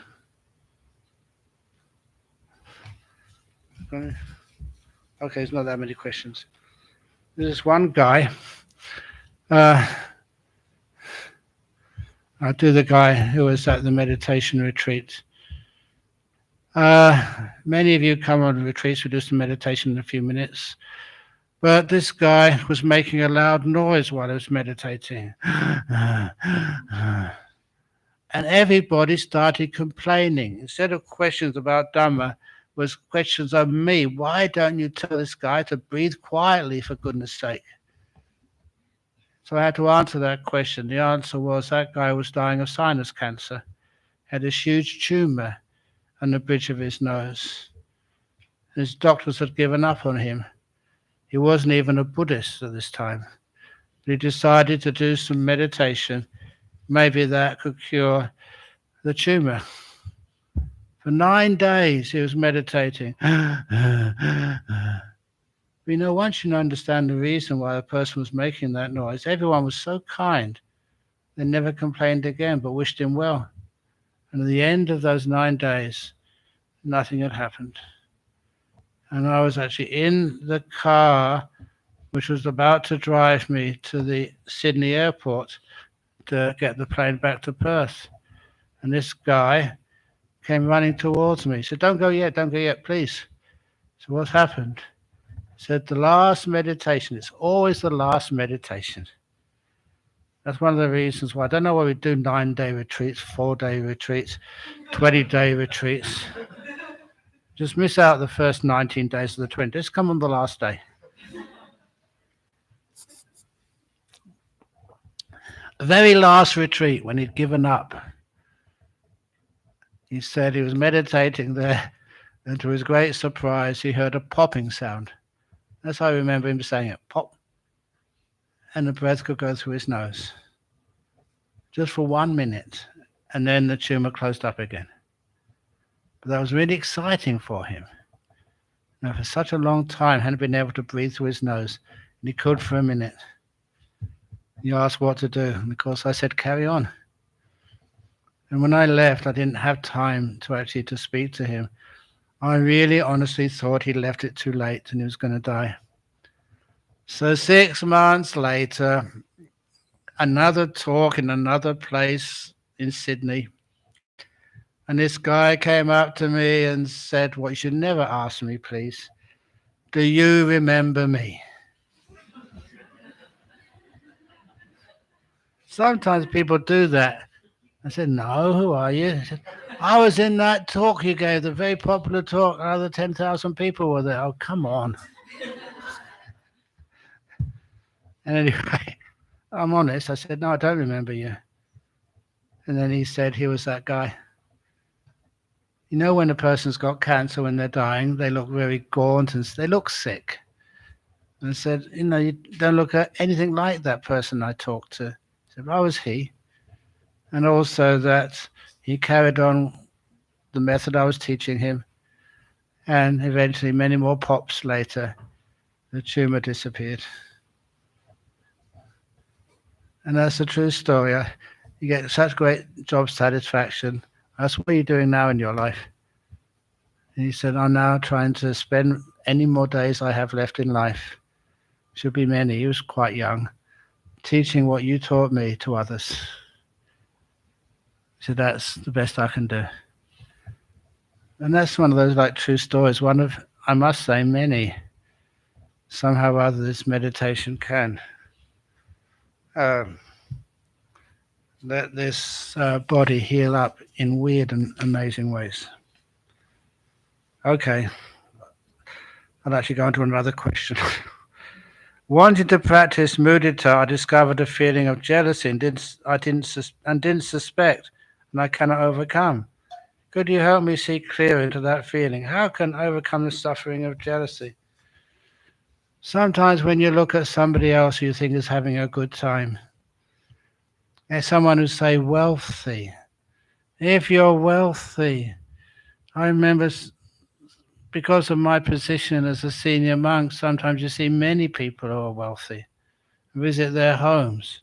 Okay, there's not that many questions. There's one guy, I do the guy who was at the meditation retreat. Many of you come on retreats, we do some meditation in a few minutes. But this guy was making a loud noise while he was meditating. And everybody started complaining. Instead of questions about Dhamma, was questions of me. Why don't you tell this guy to breathe quietly, for goodness sake? So I had to answer that question. The answer was that guy was dying of sinus cancer, had a huge tumor on the bridge of his nose. And his doctors had given up on him. He wasn't even a Buddhist at this time. But he decided to do some meditation. Maybe that could cure the tumor. For 9 days he was meditating. But once you understand the reason why a person was making that noise, everyone was so kind. They never complained again, but wished him well. And at the end of those 9 days, nothing had happened. And I was actually in the car, which was about to drive me to the Sydney airport to get the plane back to Perth. And this guy came running towards me. He said, don't go yet, please. So what's happened? He said, the last meditation, it's always the last meditation. That's one of the reasons why I don't know why we do 9-day retreats, 4-day retreats, 20-day retreats. Just miss out the first 19 days of the 20. Just come on the last day. The very last retreat, when he'd given up, he said he was meditating there, and to his great surprise, he heard a popping sound. That's how I remember him saying it, pop. And the breath could go through his nose. Just for 1 minute. And then the tumor closed up again. But that was really exciting for him. For such a long time, hadn't been able to breathe through his nose. And he could for a minute. He asked what to do. And of course I said, carry on. And when I left, I didn't have time to speak to him. I really honestly thought he left it too late and he was going to die. So 6 months later, another talk in another place in Sydney. And this guy came up to me and said, well, you should never ask me, please. Do you remember me? Sometimes people do that. I said, no, who are you? He said, I was in that talk you gave, the very popular talk. Another 10,000 people were there. Oh, come on. And anyway, I'm honest. I said, no, I don't remember you. And then he said he was that guy. When a person's got cancer, when they're dying, they look very gaunt and they look sick. And I said, you don't look at anything like that person I talked to. I said, I was he. and also that he carried on the method I was teaching him, and eventually, many more pops later, the tumor disappeared. And that's a true story. You get such great job satisfaction. That's what are you doing now in your life? And he said, I'm now trying to spend any more days I have left in life, should be many, he was quite young, teaching what you taught me to others. So that's the best I can do. And that's one of those like true stories, one of, I must say, many. Somehow or other this meditation can let this body heal up in weird and amazing ways. Okay, I'll actually go on to another question. Wanting to practice mudita, I discovered a feeling of jealousy and didn't suspect, and I cannot overcome. Could you help me see clearer into that feeling? How can I overcome the suffering of jealousy? Sometimes when you look at somebody else who you think is having a good time, there's someone who's, say, wealthy. If you're wealthy, I remember because of my position as a senior monk, sometimes you see many people who are wealthy, visit their homes.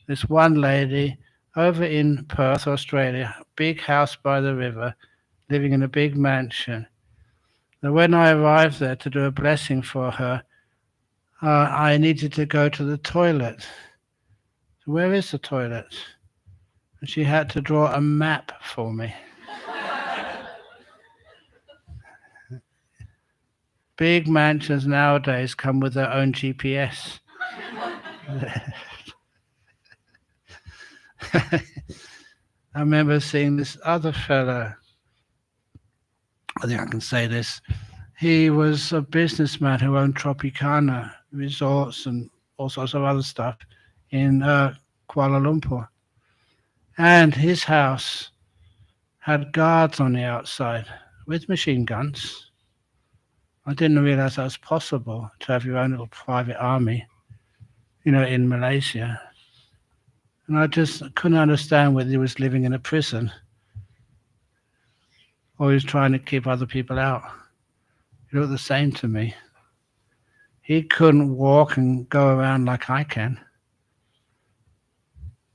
This one lady over in Perth, Australia, big house by the river, living in a big mansion. Now, when I arrived there to do a blessing for her, I needed to go to the toilet. So where is the toilet? And she had to draw a map for me. Big mansions nowadays come with their own GPS. I remember seeing this other fellow, I think I can say this, he was a businessman who owned Tropicana resorts and all sorts of other stuff in Kuala Lumpur. And his house had guards on the outside with machine guns. I didn't realize that was possible to have your own little private army, in Malaysia. And I just couldn't understand whether he was living in a prison or he was trying to keep other people out. He looked the same to me. He couldn't walk and go around like I can.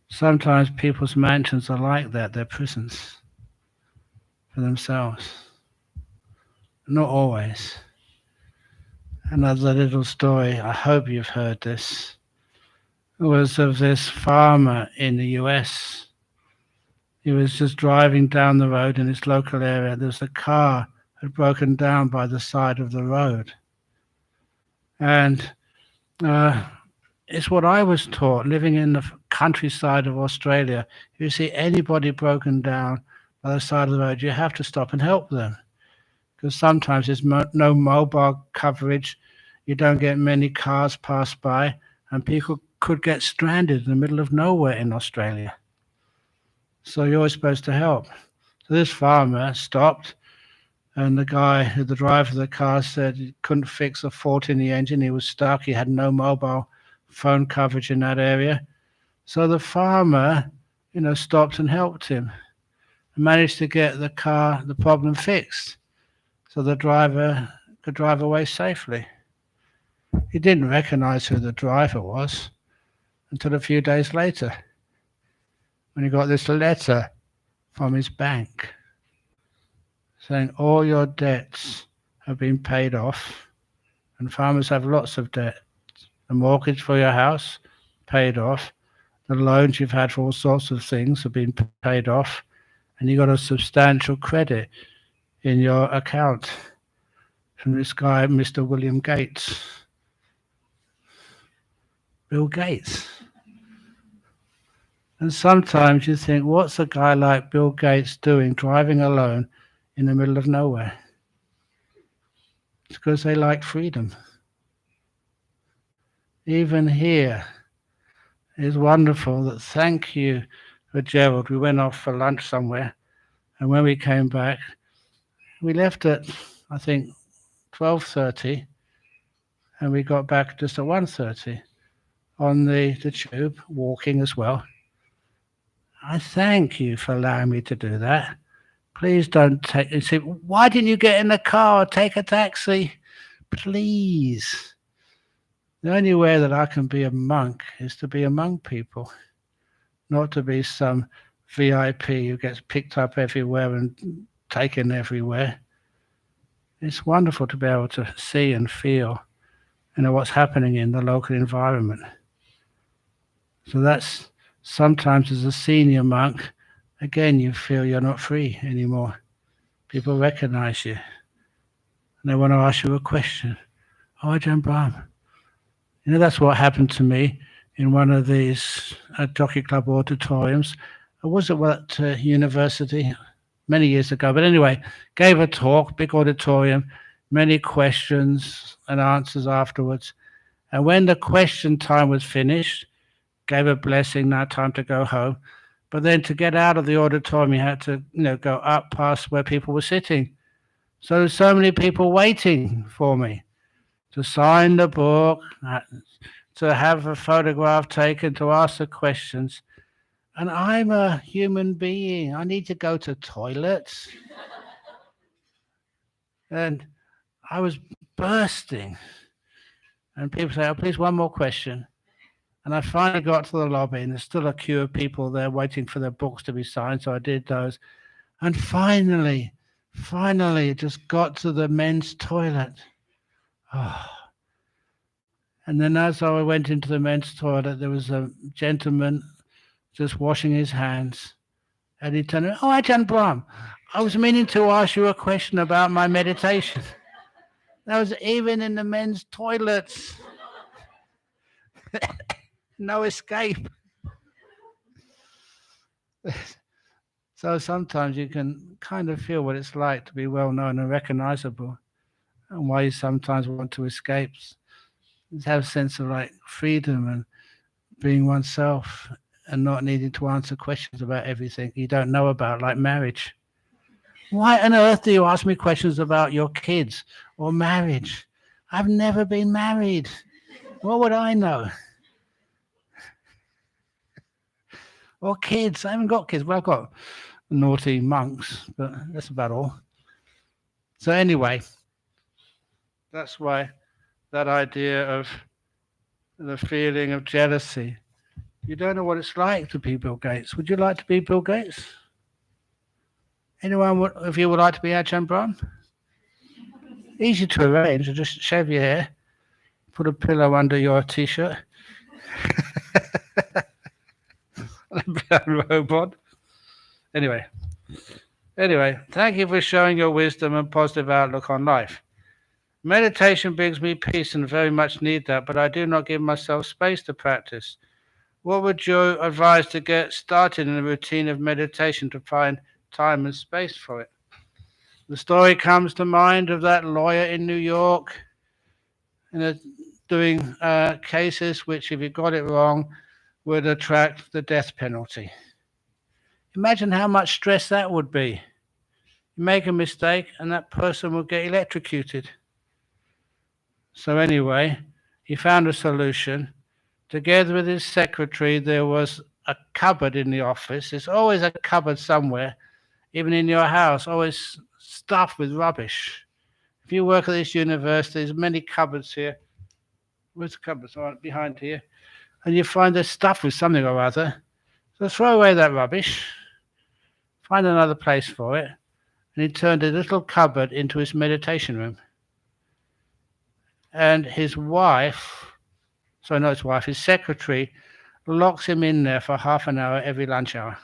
Sometimes people's mansions are like that, they're prisons for themselves. Not always. Another little story, I hope you've heard this, was of this farmer in the US. He was just driving down the road in his local area. There was a car had broken down by the side of the road. And it's what I was taught, living in the countryside of Australia. If you see anybody broken down by the side of the road, you have to stop and help them. Because sometimes there's no mobile coverage, you don't get many cars pass by, and people could get stranded in the middle of nowhere in Australia. So you're always supposed to help. So this farmer stopped, and the driver of the car said he couldn't fix a fault in the engine. He was stuck. He had no mobile phone coverage in that area. So the farmer, stopped and helped him and managed to get the problem fixed so the driver could drive away safely. He didn't recognize who the driver was until a few days later when he got this letter from his bank saying all your debts have been paid off, and farmers have lots of debt. The mortgage for your house paid off, the loans you've had for all sorts of things have been paid off, and you got a substantial credit in your account from this guy, Mr. William Gates. Bill Gates. And sometimes you think, what's a guy like Bill Gates doing driving alone in the middle of nowhere? It's because they like freedom. Even here, it's wonderful that, thank you for Gerald. We went off for lunch somewhere, and when we came back, we left at, I think, 12:30, and we got back just at 1:30 on the tube, walking as well. I thank you for allowing me to do that. Please don't take. He said, why didn't you get in the car or take a taxi? Please. The only way that I can be a monk is to be among people, not to be some VIP who gets picked up everywhere and taken everywhere. It's wonderful to be able to see and feel, what's happening in the local environment. So that's sometimes as a senior monk, again, you feel you're not free anymore. People recognize you and they want to ask you a question. Oh, Ajahn Brahm. That's what happened to me in one of these Jockey Club auditoriums. I was at university many years ago, but anyway, gave a talk, big auditorium, many questions and answers afterwards. And when the question time was finished, gave a blessing, now time to go home. But then to get out of the auditorium, you had to, go up past where people were sitting. So there's so many people waiting for me to sign the book, to have a photograph taken, to ask the questions. And I'm a human being. I need to go to toilets. And I was bursting. And people say, oh, please, one more question. And I finally got to the lobby, and there's still a queue of people there waiting for their books to be signed. So I did those. And finally, it just got to the men's toilet. Oh. And then as I went into the men's toilet, there was a gentleman just washing his hands. And he turned around, oh, Ajahn Brahm, I was meaning to ask you a question about my meditation. That was even in the men's toilets. No escape. So sometimes you can kind of feel what it's like to be well known and recognizable, and why you sometimes want to escape. Have a sense of like freedom and being oneself and not needing to answer questions about everything you don't know about, like marriage. Why on earth do you ask me questions about your kids or marriage? I've never been married. What would I know? Or kids. I haven't got kids. Well, I've got naughty monks, but that's about all. So anyway, that's why that idea of the feeling of jealousy. You don't know what it's like to be Bill Gates. Would you like to be Bill Gates? Anyone of you would like to be Ajahn Brahm? Easy to arrange. Just shave your hair, put a pillow under your t-shirt, and a robot. Anyway, thank you for showing your wisdom and positive outlook on life. Meditation brings me peace and very much need that, but I do not give myself space to practice. What would you advise to get started in a routine of meditation to find time and space for it? The story comes to mind of that lawyer in New York doing cases which, if you got it wrong, would attract the death penalty. Imagine how much stress that would be. You make a mistake and that person will get electrocuted. So anyway, he found a solution. Together with his secretary, there was a cupboard in the office. There's always a cupboard somewhere, even in your house, always stuffed with rubbish. If you work at this university, there's many cupboards here. Where's the cupboards? Oh, behind here. And you find they're stuffed with something or other. So throw away that rubbish, find another place for it. And he turned a little cupboard into his meditation room. And his secretary, locks him in there for half an hour every lunch hour.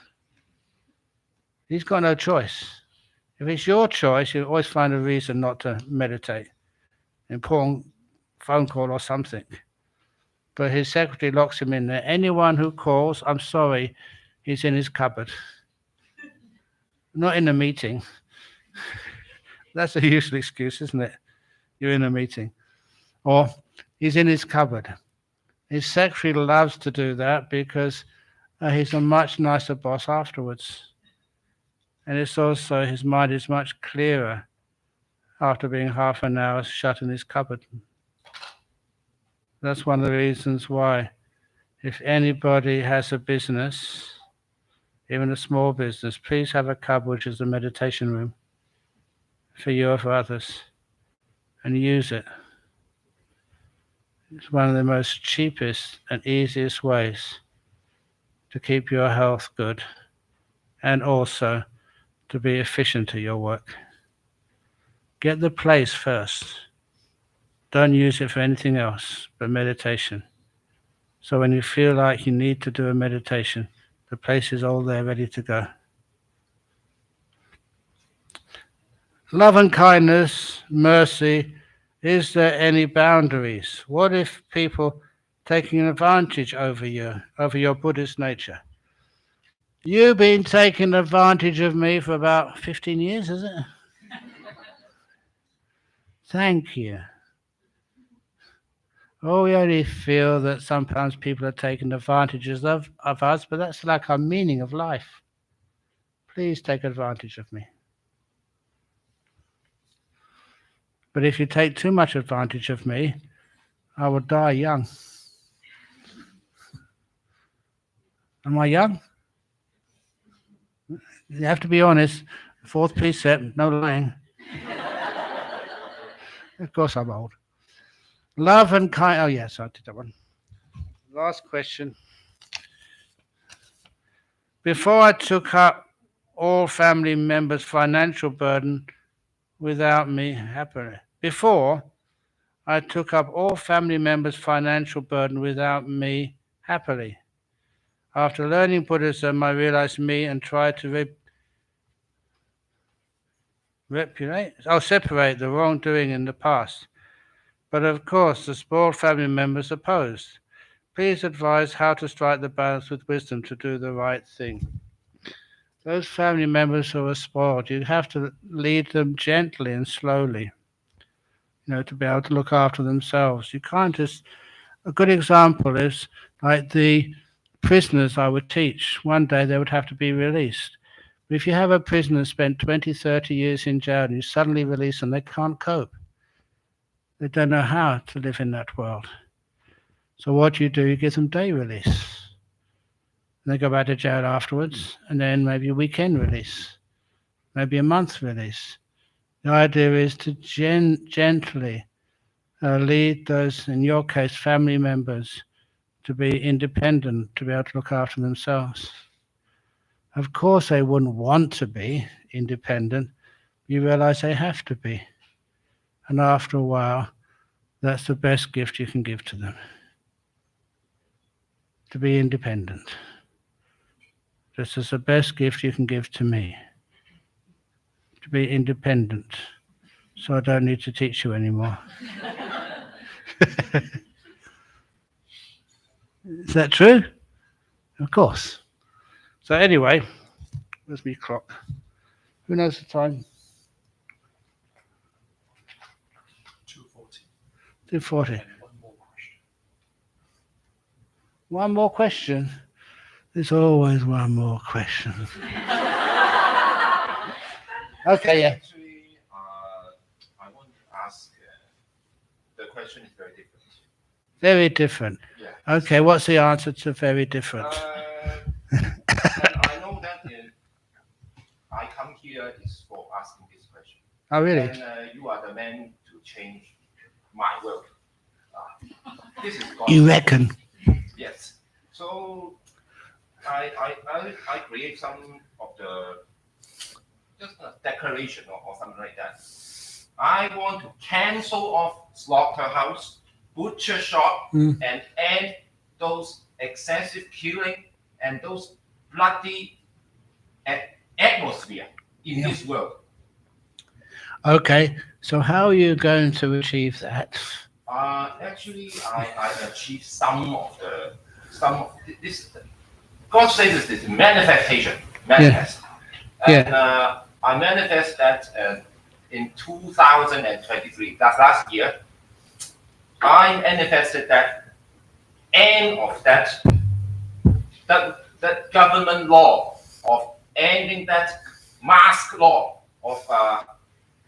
He's got no choice. If it's your choice, you always find a reason not to meditate. Important phone call or something. But his secretary locks him in there. Anyone who calls, I'm sorry, he's in his cupboard. Not in a meeting. That's a usual excuse, isn't it? You're in a meeting. Or he's in his cupboard. His secretary loves to do that because he's a much nicer boss afterwards. And it's also, his mind is much clearer after being half an hour shut in his cupboard. That's one of the reasons why, if anybody has a business, even a small business, please have a cupboard which is a meditation room for you or for others, and use it. It's one of the most cheapest and easiest ways to keep your health good and also to be efficient at your work. Get the place first. Don't use it for anything else but meditation. So when you feel like you need to do a meditation, the place is all there ready to go. Love and kindness, mercy, is there any boundaries? What if people taking advantage over you, over your Buddhist nature? You've been taking advantage of me for about 15 years, is it? Thank you. Oh, we only feel that sometimes people are taking advantages of us, but that's like our meaning of life. Please take advantage of me. But if you take too much advantage of me, I will die young. Am I young? You have to be honest. Fourth precept, no lying. Of course I'm old. Love and kindness. Oh, yes, I did that one. Last question. Before I took up all family members' financial burden without me happily. Before I took up all family members' financial burden without me happily. After learning Buddhism, I realized me and tried to separate the wrongdoing in the past. But of course, the spoiled family members opposed. Please advise how to strike the balance with wisdom to do the right thing. Those family members who are spoiled, you have to lead them gently and slowly, to be able to look after themselves. You can't just... A good example is like the prisoners I would teach. One day they would have to be released. But if you have a prisoner spent 20, 30 years in jail and you suddenly release them, they can't cope. They don't know how to live in that world. So what you do, you give them day release. And they go back to jail afterwards, and then maybe a weekend release, maybe a month release. The idea is to gently lead those, in your case, family members, to be independent, to be able to look after themselves. Of course, they wouldn't want to be independent. You realize they have to be. And after a while, that's the best gift you can give to them. To be independent. This is the best gift you can give to me. To be independent. So I don't need to teach you anymore. Is that true? Of course. So anyway, where's my clock? Who knows the time? 2:40. One more question. There's always one more question. Okay, yeah. Actually, I want to ask, the question is very different. Very different. Yeah. Okay, what's the answer to very different? And I know that I come here is for asking this question. Oh, really? And you are the man to change my world. This is God. You reckon? Yes. So I create some of the just a declaration or something like that. I want to cancel off slaughterhouse, butcher shop, and end those excessive killing and those bloody atmosphere in this world. Okay, so how are you going to achieve that? Actually, I achieved some of this. God says this manifestation, manifest. Yeah. And I manifest that in 2023. That's last year. I manifested that end of that government law of ending that mask law of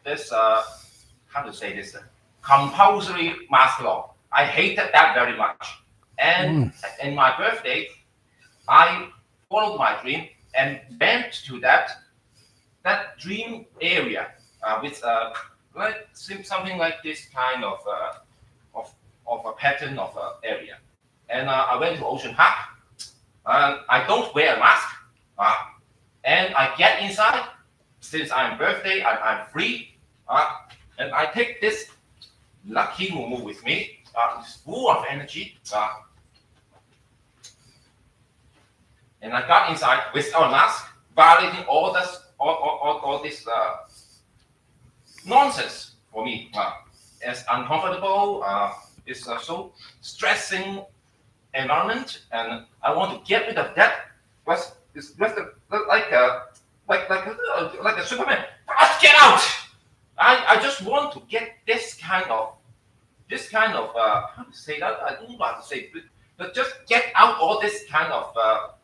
this how to say this compulsory mask law. I hated that very much. And in my birthday, I followed my dream. and went to that dream area with like something like this kind of a pattern of area. And I went to Ocean Park. I don't wear a mask. Uh, and I get inside. Since I'm birthday, I'm free. And I take this lucky mumu with me. It's full of energy. And I got inside without a mask, violating all this nonsense for me. It's uncomfortable. It's so stressing environment, and I want to get rid of that. But it's just like a Superman. Let's get out. I just want to get this kind of how to say that? I don't know how to say it, but just get out all this kind of the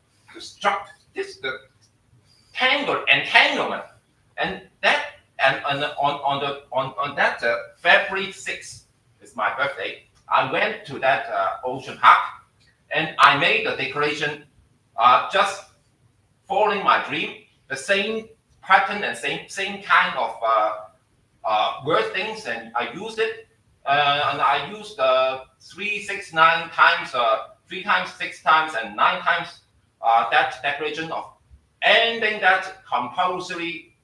entanglement, and that and on that February 6th is my birthday. I went to that Ocean Park, and I made a declaration, just following my dream, the same pattern and same kind of word things, and I used it, and I used 3, 6, 9 times, 3 times, 6 times, and 9 times that declaration of ending that compulsory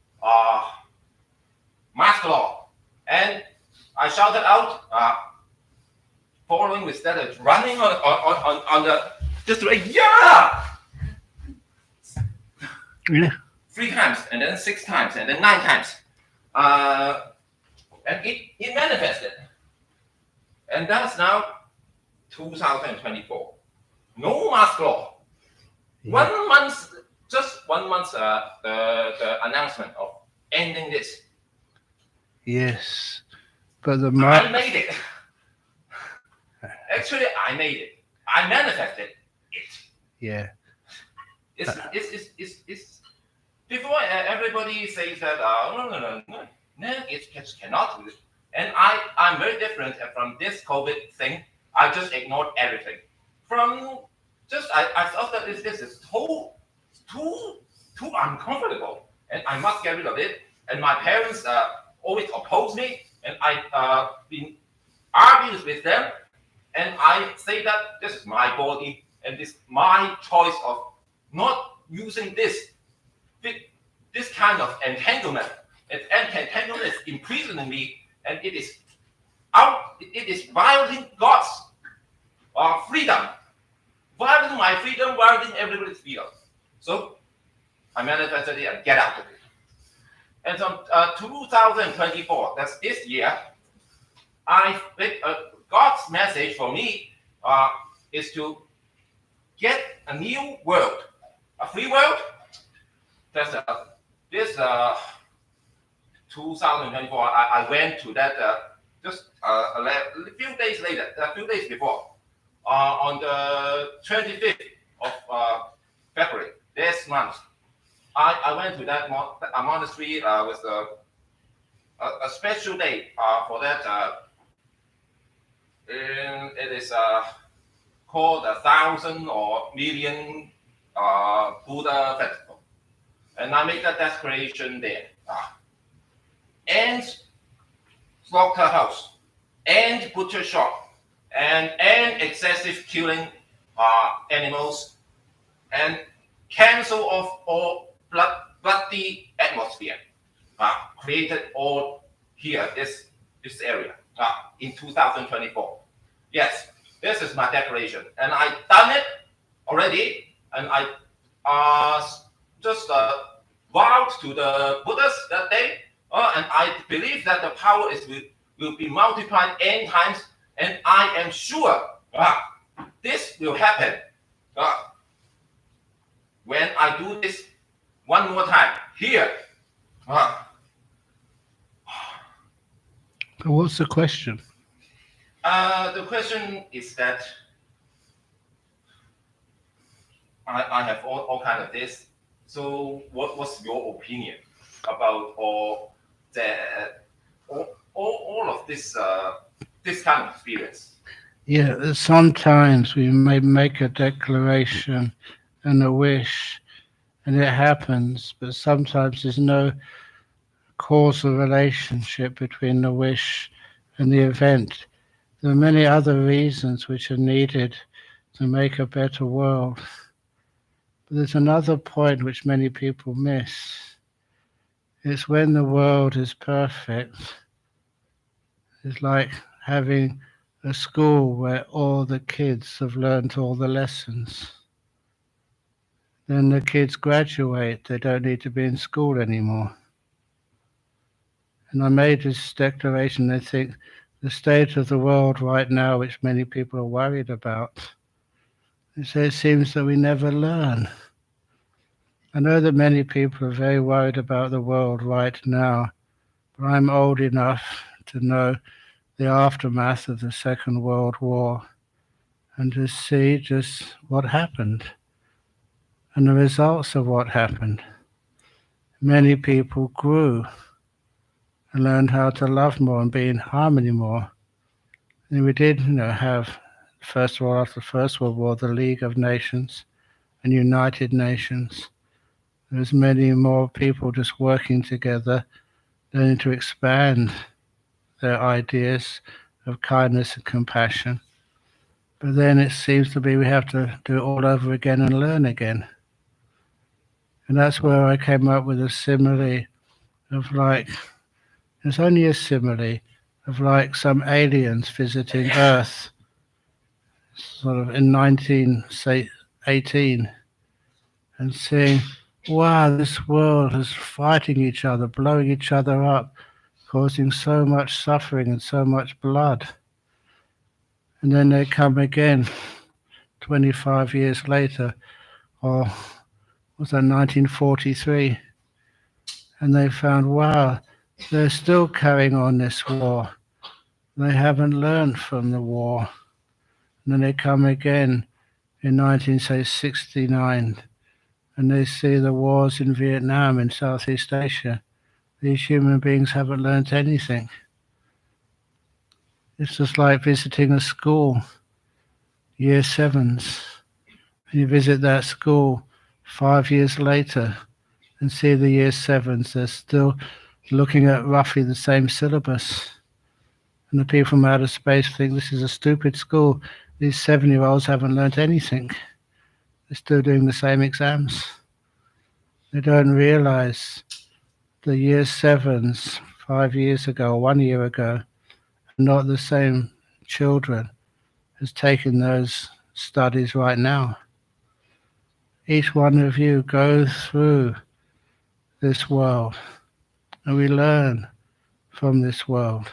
mask law, and I shouted out, following with that, running on the just like yeah, 3 times, and then 6 times, and then 9 times, and it manifested, and that's now 2024. No mask law. Yeah. 1 month, just 1 month, the announcement of ending this. Yes, but I made it. Actually, I made it. I manifested it. Yeah. It's before everybody says that no, it cannot do it. And I'm very different from this COVID thing. I just ignored everything. I thought that this is too uncomfortable, and I must get rid of it. And my parents always oppose me, and I been arguing with them, and I say that this is my body, and this my choice of not using this kind of entanglement. And entanglement is imprisoning me, and it is violating God's freedom, violating my freedom, violating everybody's freedom. So I manifested it and get out of it. And from 2024, that's this year, God's message for me is to get a new world, a free world. That's this 2024. I went to that just a few days later, a few days before, on the 25th of February this month. I went to that monastery with a special day for that. It is called 1,000 or million Buddha festival, and I made that declaration there. And slaughterhouse, and butcher shop, and excessive killing animals, and cancel of all bloody atmosphere created all here, this area in 2024. Yes, this is my declaration, and I done it already, and I just vowed to the Buddhas that day, and I believe that the power will be multiplied n times, and I am sure this will happen when I do this one more time here. What's the question? The question is that I have all kind of this. So what's your opinion about all of this this kind of experience? Yeah, sometimes we may make a declaration and a wish, and it happens, but sometimes there's no causal relationship between the wish and the event. There are many other reasons which are needed to make a better world. But there's another point which many people miss. It's when the world is perfect. It's like having a school where all the kids have learned all the lessons. Then the kids graduate, they don't need to be in school anymore. And I made this declaration, I think the state of the world right now, which many people are worried about, it seems that we never learn. I know that many people are very worried about the world right now, but I'm old enough to know the aftermath of the Second World War and to see just what happened and the results of what happened. Many people grew and learned how to love more and be in harmony more. And we did, have, first of all, after the First World War, the League of Nations and United Nations. There was many more people just working together, learning to expand their ideas of kindness and compassion. But then it seems to be we have to do it all over again and learn again. And that's where I came up with a simile of like, it's only a simile of like some aliens visiting Earth, sort of in 1918, and seeing, wow, this world is fighting each other, blowing each other up, causing so much suffering and so much blood. And then they come again 25 years later, or was that 1943, and they found, wow, they're still carrying on this war. They haven't learned from the war. And then they come again in 1969, and they see the wars in Vietnam and Southeast Asia. These human beings haven't learned anything. It's just like visiting a school, year sevens. And you visit that school 5 years later and see the year sevens, they're still looking at roughly the same syllabus. And the people from outer space think this is a stupid school. These 7-year-olds haven't learnt anything. They're still doing the same exams. They don't realize the year sevens 5 years ago or 1 year ago are not the same children as taking those studies right now. Each one of you goes through this world, and we learn from this world.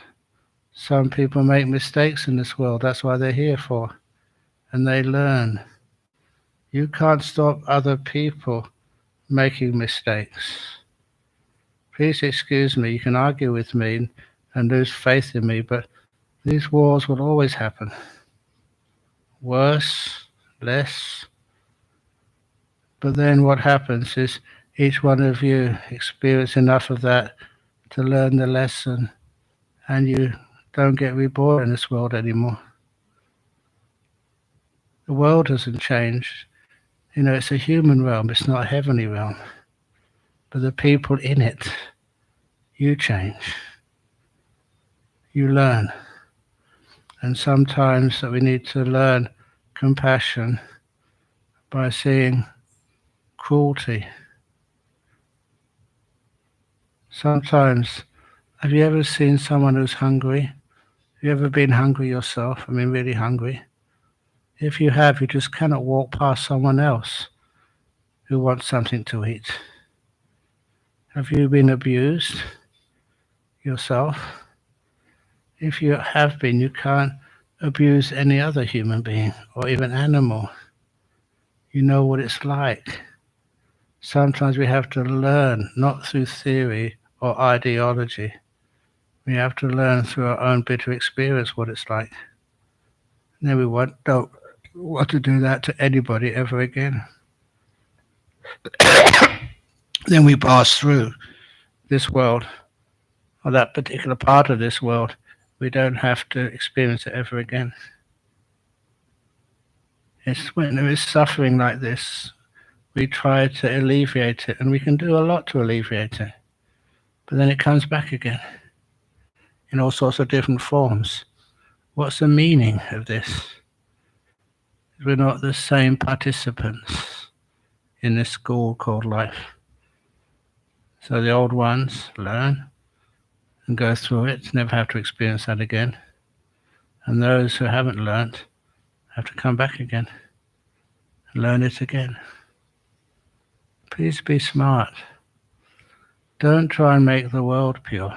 Some people make mistakes in this world, that's why they're here for, and they learn. You can't stop other people making mistakes. Please excuse me, you can argue with me and lose faith in me, but these wars will always happen. Worse, less. But then what happens is each one of you experience enough of that to learn the lesson, and you don't get reborn in this world anymore. The world doesn't change. It's a human realm, it's not a heavenly realm. But the people in it, you change. You learn. And sometimes that we need to learn compassion by seeing cruelty. Sometimes, have you ever seen someone who's hungry? Have you ever been hungry yourself? I mean, really hungry? If you have, you just cannot walk past someone else who wants something to eat. Have you been abused yourself? If you have been, you can't abuse any other human being or even animal. You know what it's like. Sometimes we have to learn, not through theory or ideology. We have to learn through our own bitter experience what it's like. And then we don't want to do that to anybody ever again. Then we pass through this world, or that particular part of this world. We don't have to experience it ever again. It's when there is suffering like this, we try to alleviate it, and we can do a lot to alleviate it. But then it comes back again in all sorts of different forms. What's the meaning of this? We're not the same participants in this school called life. So the old ones learn and go through it, never have to experience that again. And those who haven't learned have to come back again and learn it again. Please be smart. Don't try and make the world pure.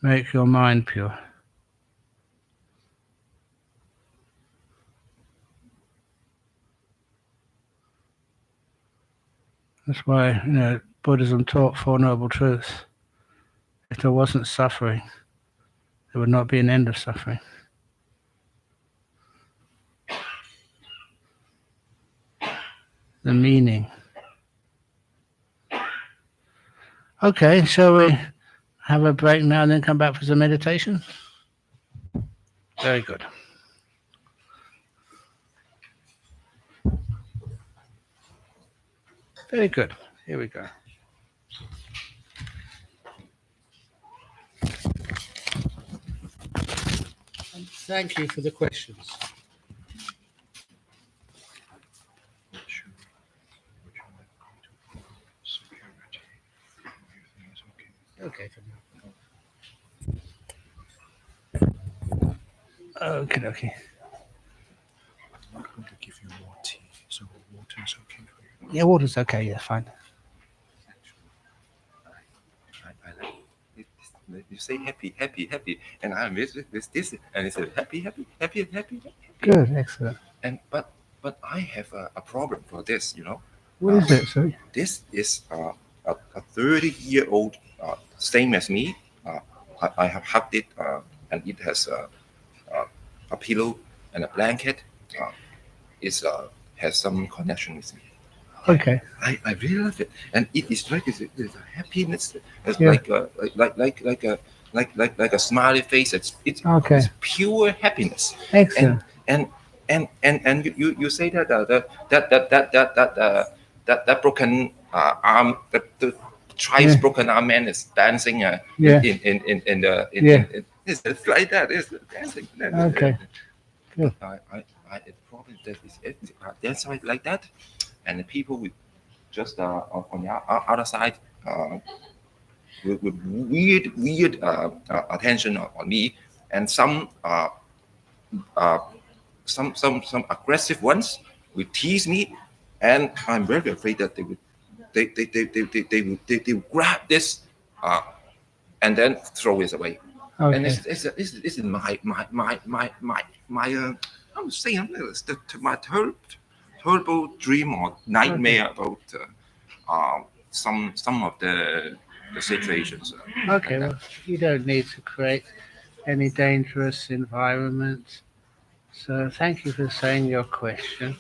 Make your mind pure. That's why, Buddhism taught Four Noble Truths. If there wasn't suffering, there would not be an end of suffering. The meaning. Okay, shall we have a break now and then come back for some meditation? Very good. Very good. Here we go. And thank you for the questions. Okay for now. Okay. I'm going to give you more tea, so water is okay for you. Yeah, water's okay. Yeah, fine. I like it. You say happy, and I'm with this, and it's a happy. Good, excellent. And but I have a problem for this, What is it, sorry? This is a 30-year-old, same as me. I have hugged it, and it has a pillow and a blanket. It has some connection with me. Okay. I really love it, and it is like it's a happiness. It's Yeah. like a smiley face. It's Okay. pure happiness. Excellent. And you say that that broken arm, the thrice Yeah. broken arm man is dancing Yeah. it's like that. It's dancing. Okay. Good. I probably that is it. Dance like that, and the people with just on the other side with weird attention on me, and some aggressive ones will tease me, and I'm very afraid that they will grab this and then throw it away. Okay. And it's my I'm saying my terrible dream or nightmare about some of the situations. Okay, well, you don't need to create any dangerous environment. So thank you for saying your question.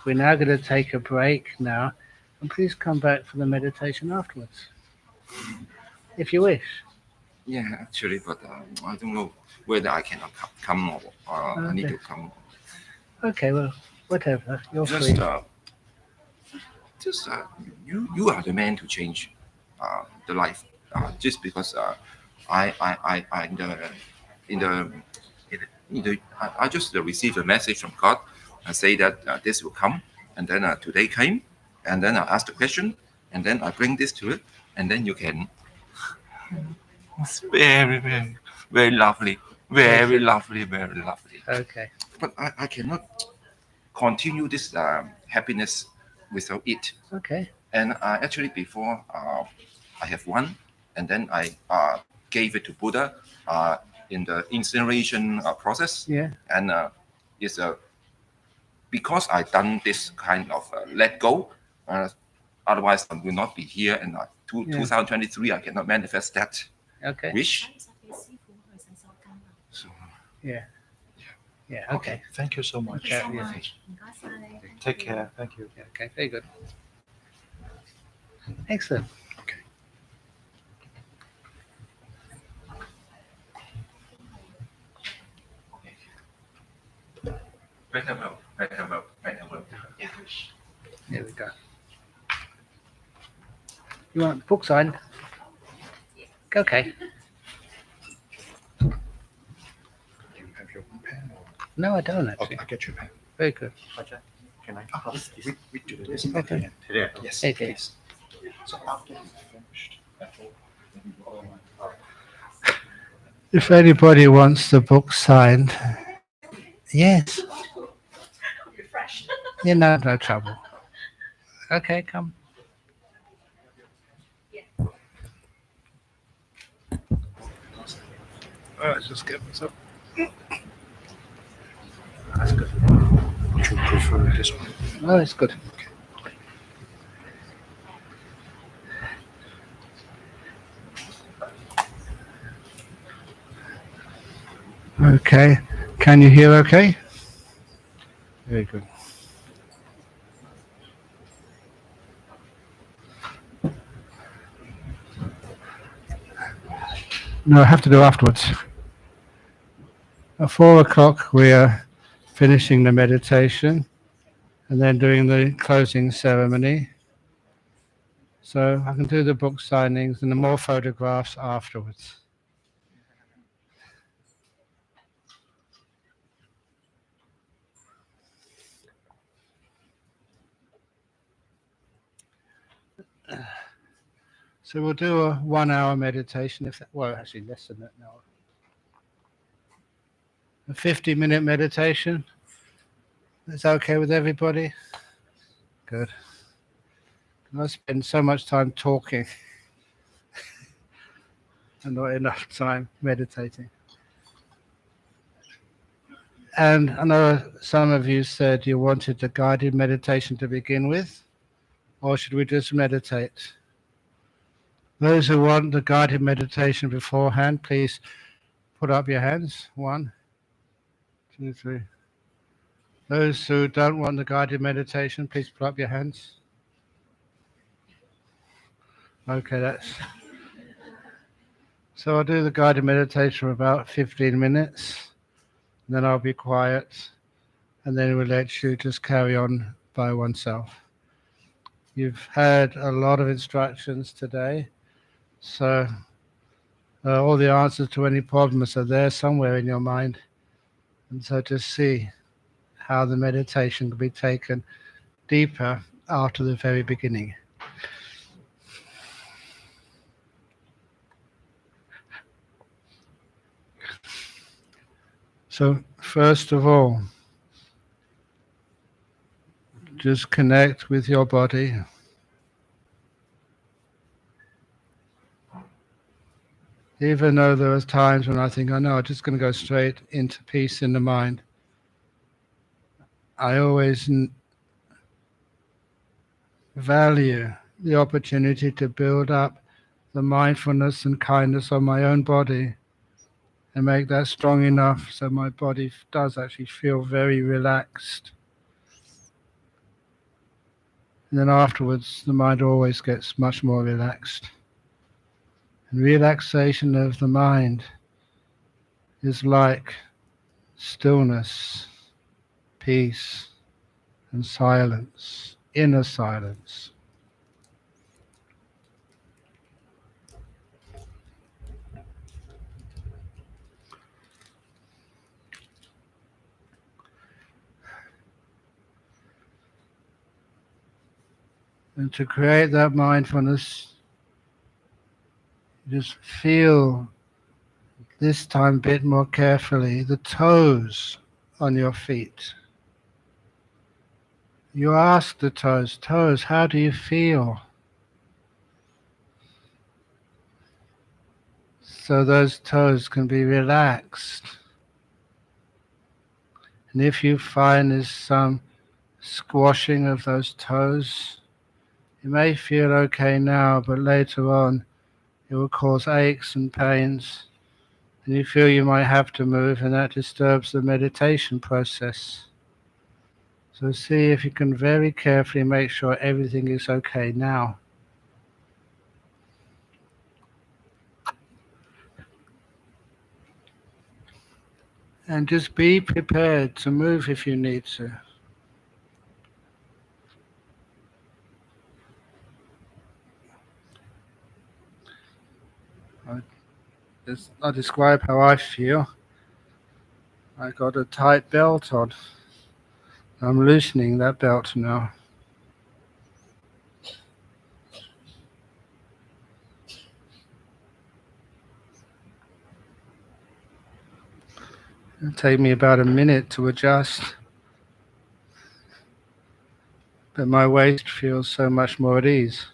We're now going to take a break now, and please come back for the meditation afterwards, if you wish. Yeah, actually, but I don't know whether I cannot come or I need Okay. to come. Okay, well, whatever. You're Just free. you are the man to change the life. Just because I I just received a message from God and say that this will come, and then today came, and then I asked the question, and then I bring this to it, and then you can. It's very lovely, very lovely. Okay. But I cannot continue this happiness without it. Okay. And actually, before I have one, and then I gave it to Buddha in the incineration process. Yeah. And it's because I done this kind of let go. Otherwise, I will not be here. And 2023, I cannot manifest that Okay. wish. So, Yeah. Yeah. Okay. Okay. Thank you so much. Okay, yeah. Take care. Thank you. Yeah, okay. Very good. Excellent. Okay. Better well. Yeah. Here we go. You want the book signed? Okay. Do you have your pen? Or? No, I don't Oh, actually. I get your pen. Very good. Ajahn, can I Ah, pass this? we do this at the end. Yeah. Yes, Okay. please. So after you've finished, maybe we'll If anybody wants the book signed, yes. Refresh. Yeah, no trouble. Okay, come. Let's just get this up. That's good. Would you prefer this one? Oh, it's good. Okay. Can you hear okay? Very good. No, I have to do afterwards. At 4 o'clock, we are finishing the meditation and then doing the closing ceremony. So I can do the book signings and the more photographs afterwards. So we'll do a 1 hour meditation, if that, well, actually less than that now. A 50-minute meditation. Is that okay with everybody? Good. I spend so much time talking and not enough time meditating. And I know some of you said you wanted a guided meditation to begin with, or should we just meditate? Those who want the guided meditation beforehand, please put up your hands. 1, 2, 3. Those who don't want the guided meditation, please put up your hands. Okay, that's... So I'll do the guided meditation for about 15 minutes, then I'll be quiet, and then we'll let you just carry on by oneself. You've had a lot of instructions today, so all the answers to any problems are there somewhere in your mind. And so just see how the meditation can be taken deeper after the very beginning. So first of all, just connect with your body. Even though there are times when I think, oh no, I'm just going to go straight into peace in the mind, I always value the opportunity to build up the mindfulness and kindness of my own body and make that strong enough so my body does actually feel very relaxed. And then afterwards, the mind always gets much more relaxed. And relaxation of the mind is like stillness, peace, and silence, inner silence. And to create that mindfulness, just feel this time a bit more carefully the toes on your feet. You ask the toes, how do you feel? So those toes can be relaxed. And if you find there's some squashing of those toes, it may feel okay now, but later on it will cause aches and pains, and you feel you might have to move, and that disturbs the meditation process. So see if you can very carefully make sure everything is okay now. And just be prepared to move if you need to. I describe how I feel. I got a tight belt on. I'm loosening that belt now. It'll take me about a minute to adjust, but my waist feels so much more at ease.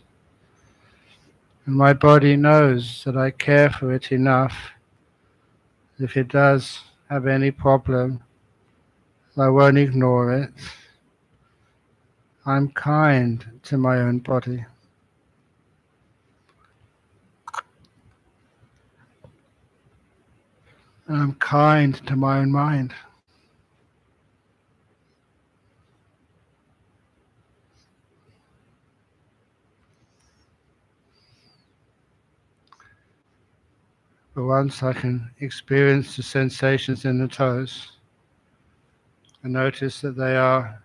And my body knows that I care for it enough. If it does have any problem, I won't ignore it. I'm kind to my own body. And I'm kind to my own mind. But once I can experience the sensations in the toes, I notice that they are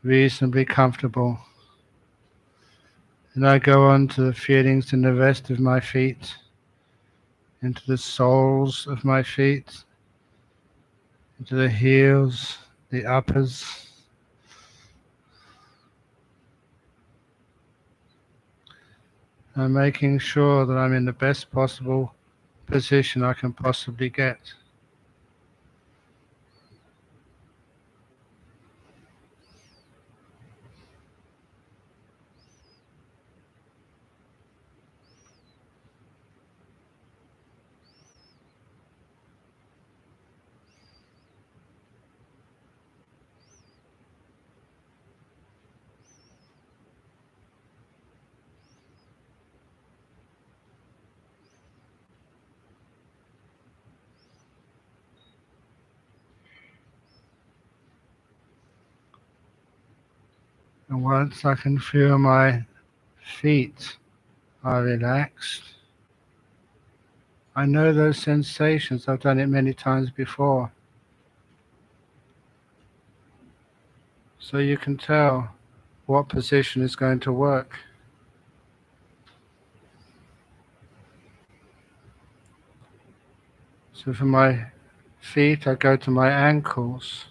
reasonably comfortable. And I go on to the feelings in the rest of my feet, into the soles of my feet, into the heels, the uppers. I'm making sure that I'm in the best possible position I can possibly get. And once I can feel my feet are relaxed, I know those sensations. I've done it many times before. So you can tell what position is going to work. So for my feet, I go to my ankles.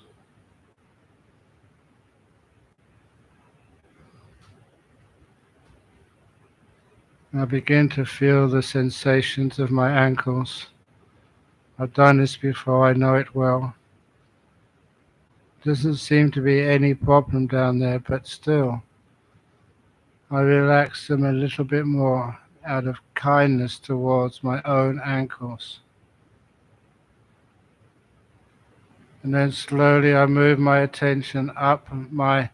And I begin to feel the sensations of my ankles. I've done this before, I know it well. Doesn't seem to be any problem down there, but still, I relax them a little bit more out of kindness towards my own ankles. And then slowly I move my attention up my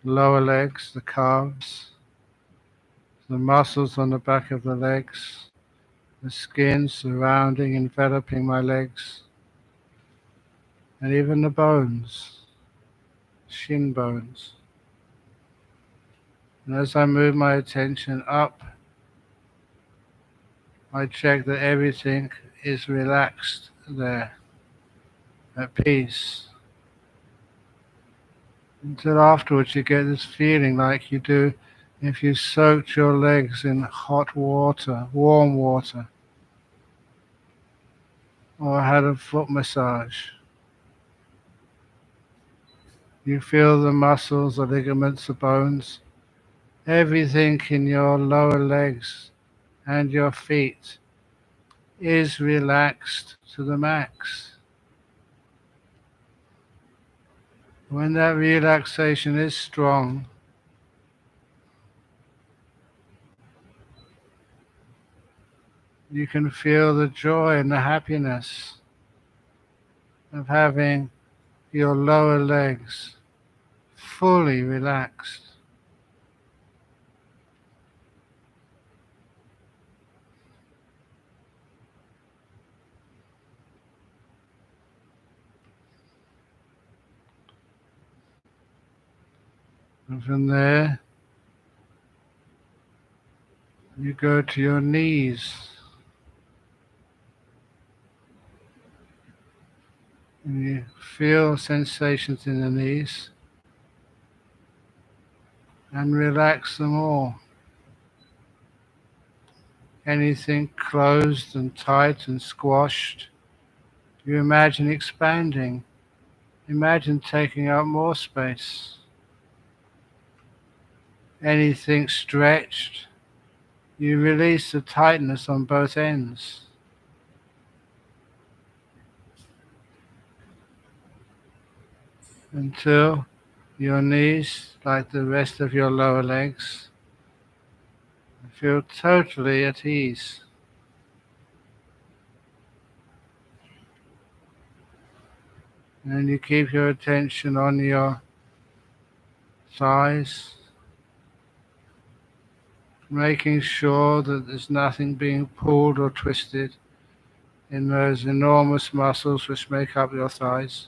lower legs, the calves, the muscles on the back of the legs, the skin surrounding, enveloping my legs, and even the bones, shin bones. And as I move my attention up, I check that everything is relaxed there, at peace. Until afterwards you get this feeling like you do if you soaked your legs in hot water, warm water, or had a foot massage. You feel the muscles, the ligaments, the bones, everything in your lower legs and your feet is relaxed to the max. When that relaxation is strong, you can feel the joy and the happiness of having your lower legs fully relaxed. And from there, you go to your knees. And you feel sensations in the knees and relax them all. anything closed and tight and squashed, you imagine expanding. Imagine taking up more space. Anything stretched, you release the tightness on both ends. Until your knees, like the rest of your lower legs, feel totally at ease. And you keep your attention on your thighs, making sure that there's nothing being pulled or twisted in those enormous muscles which make up your thighs.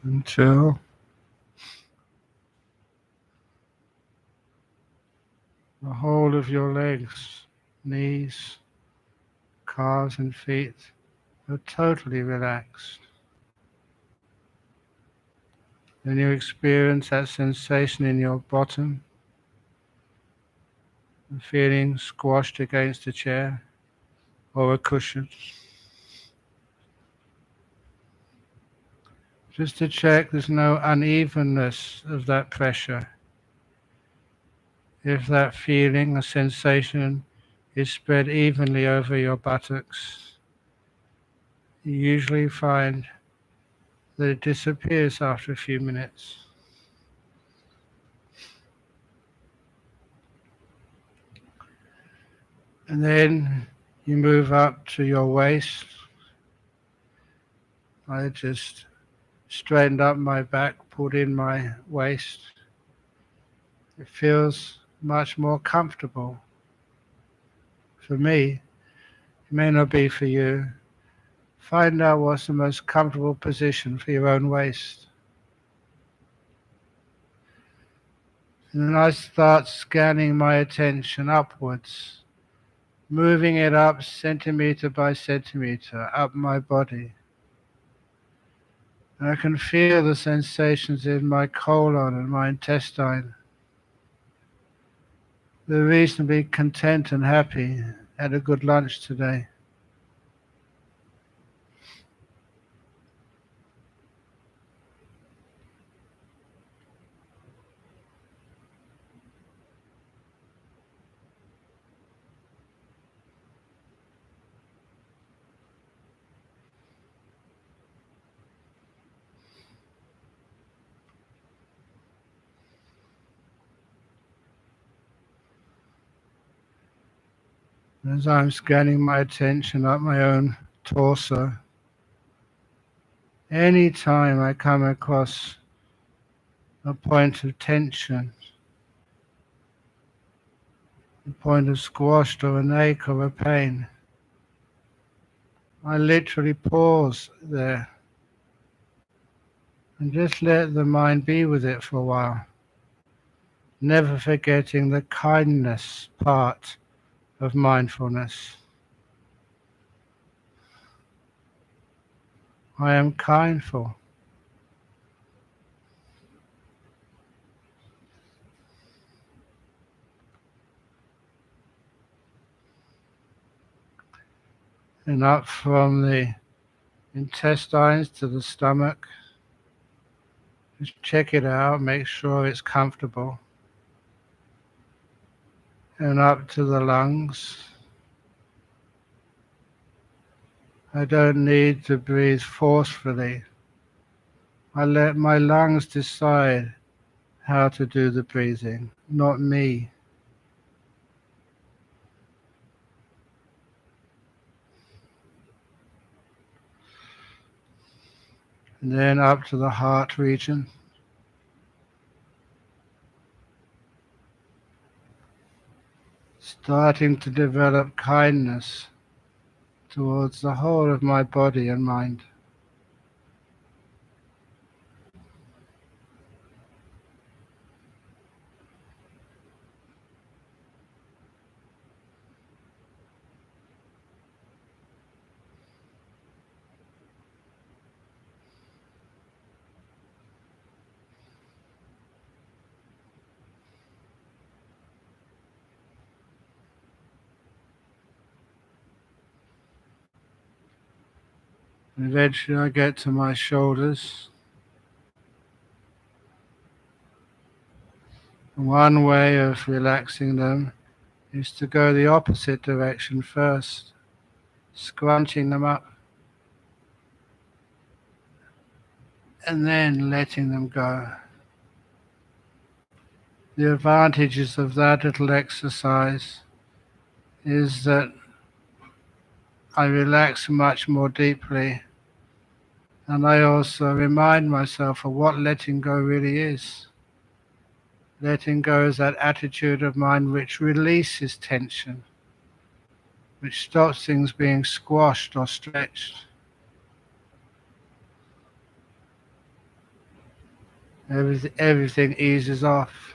Until the whole of your legs, knees, calves and feet are totally relaxed. Then you experience that sensation in your bottom, the feeling squashed against a chair or a cushion. Just to check there's no unevenness of that pressure. If that feeling or sensation is spread evenly over your buttocks, you usually find that it disappears after a few minutes. And then you move up to your waist. I just straightened up my back, pulled in my waist. It feels much more comfortable. For me, it may not be for you. Find out what's the most comfortable position for your own waist. And then I start scanning my attention upwards, moving it up centimeter by centimeter, up my body. And I can feel the sensations in my colon and my intestine. They're reasonably content and happy. Had a good lunch today. As I'm scanning my attention up my own torso, any time I come across a point of tension, a point of squashed or an ache or a pain, I literally pause there and just let the mind be with it for a while. never forgetting the kindness part of mindfulness. I am kindful. And up from the intestines to the stomach, just check it out, make sure it's comfortable. And up to the lungs. I don't need to breathe forcefully. I let my lungs decide how to do the breathing, not me. And then up to the heart region. Starting to develop kindness towards the whole of my body and mind. And eventually I get to my shoulders. One way of relaxing them is to go the opposite direction first, scrunching them up, and then letting them go. The advantages of that little exercise is that I relax much more deeply, and I also remind myself of what letting go really is. Letting go is that attitude of mind which releases tension, which stops things being squashed or stretched. Everything eases off.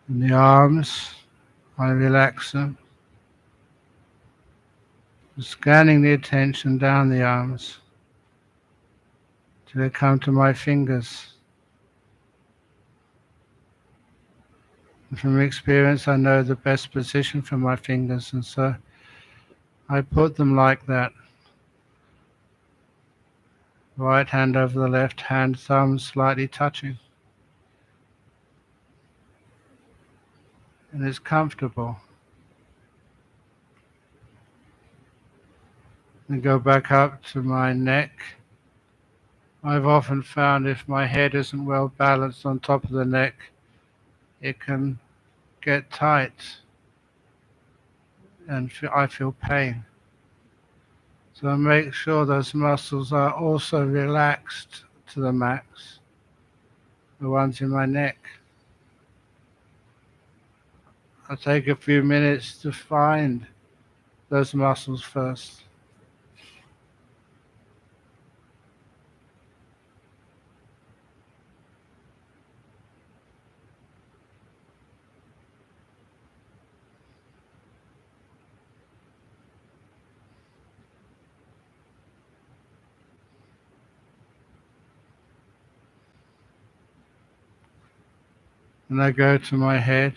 And the arms, I relax them, scanning the attention down the arms till they come to my fingers. And from experience, I know the best position for my fingers, and so I put them like that. Right hand over the left hand, thumb slightly touching. And it's comfortable. And go back up to my neck. I've often found if my head isn't well balanced on top of the neck, it can get tight and I feel pain. So I make sure those muscles are also relaxed to the max, the ones in my neck. I take a few minutes to find those muscles first. And I go to my head,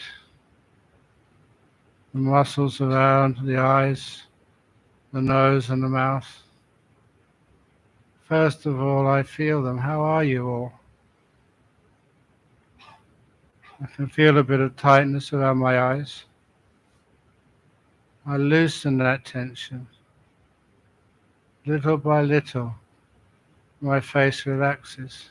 the muscles around the eyes, the nose and the mouth. First of all, I feel them. How are you all? I can feel a bit of tightness around my eyes. I loosen that tension. Little by little, my face relaxes.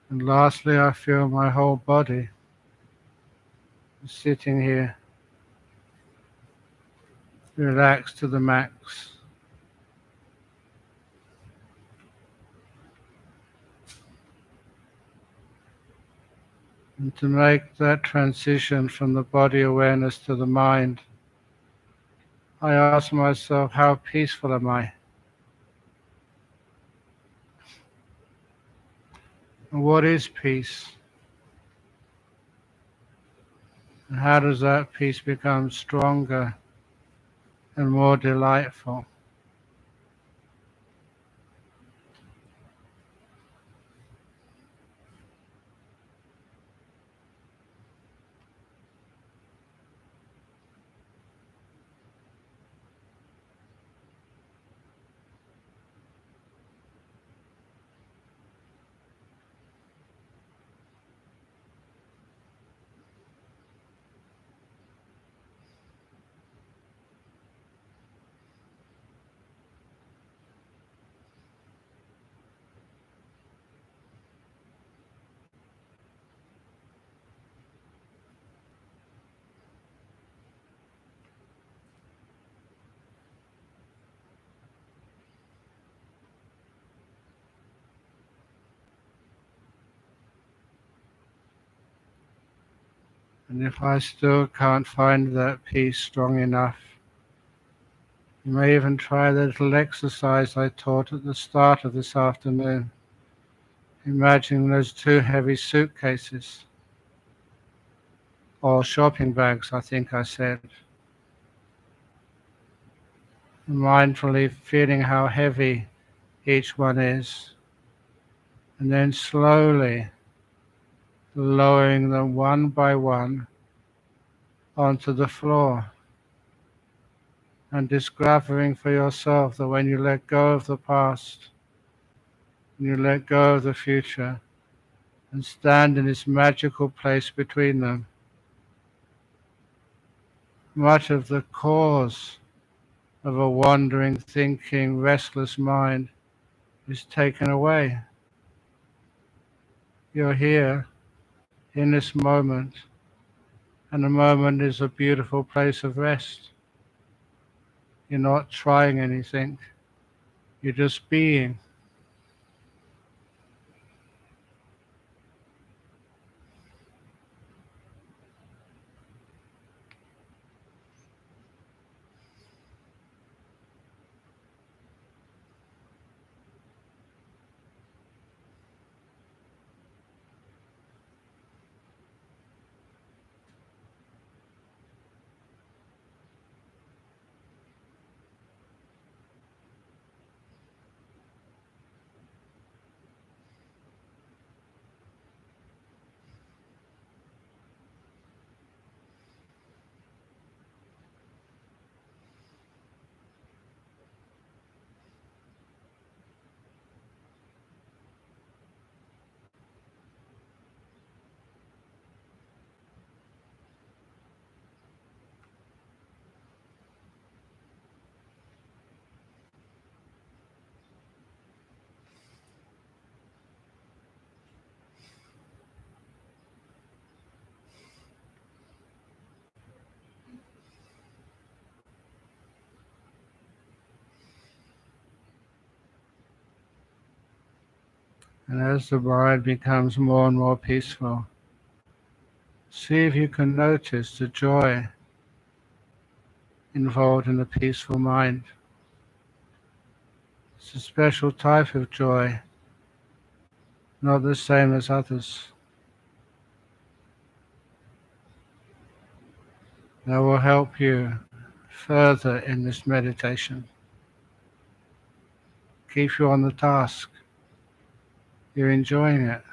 And lastly, I feel my whole body sitting here, relaxed to the max. And to make that transition from the body awareness to the mind, I ask myself, how peaceful am I? And what is peace? And how does that peace become stronger and more delightful? And if I still can't find that peace strong enough, you may even try the little exercise I taught at the start of this afternoon. Imagine those two heavy suitcases, or shopping bags, I think I said. Mindfully feeling how heavy each one is, and then slowly lowering them one by one onto the floor, and discovering for yourself that when you let go of the past, and you let go of the future, and stand in this magical place between them, much of the cause of a wandering, thinking, restless mind is taken away. You're here in this moment, and the moment is a beautiful place of rest. You're not trying anything, you're just being. And as the mind becomes more and more peaceful, see if you can notice the joy involved in a peaceful mind. It's a special type of joy, not the same as others. That will help you further in this meditation. Keep you on the task. You're enjoying it.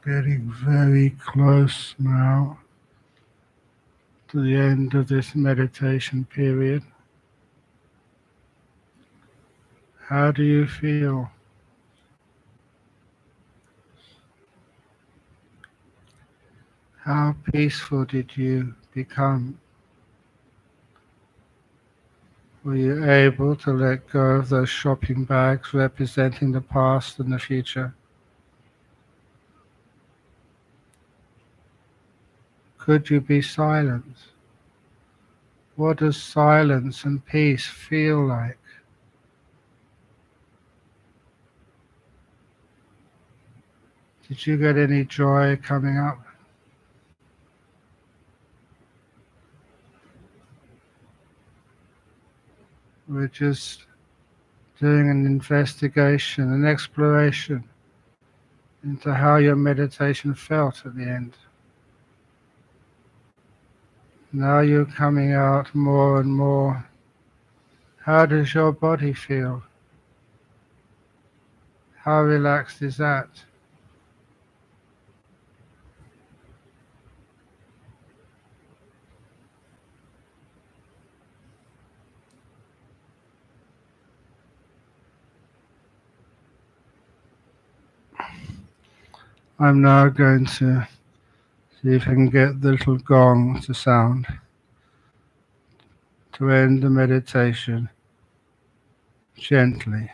Getting very close now to the end of this meditation period. How do you feel? How peaceful did you become? Were you able to let go of those shopping bags representing the past and the future? Could you be silent? What does silence and peace feel like? Did you get any joy coming up? We're just doing an investigation, an exploration into how your meditation felt at the end. Now you're coming out more and more. How does your body feel? How relaxed is that? I'm now going to see if I can get the little gong to sound to end the meditation gently.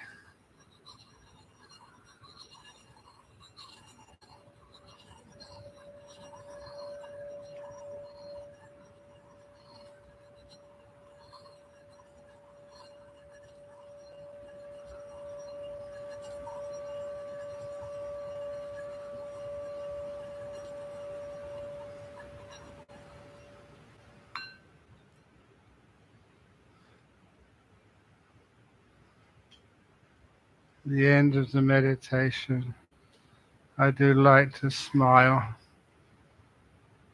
At the end of the meditation, I do like to smile,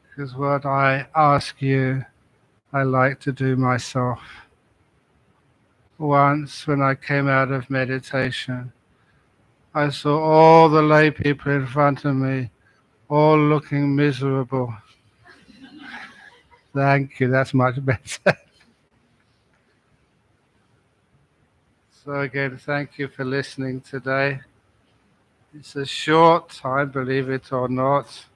because what I ask you, I like to do myself. Once, when I came out of meditation, I saw all the lay people in front of me, all looking miserable. Thank you, that's much better. So again, thank you for listening today. It's a short time, believe it or not.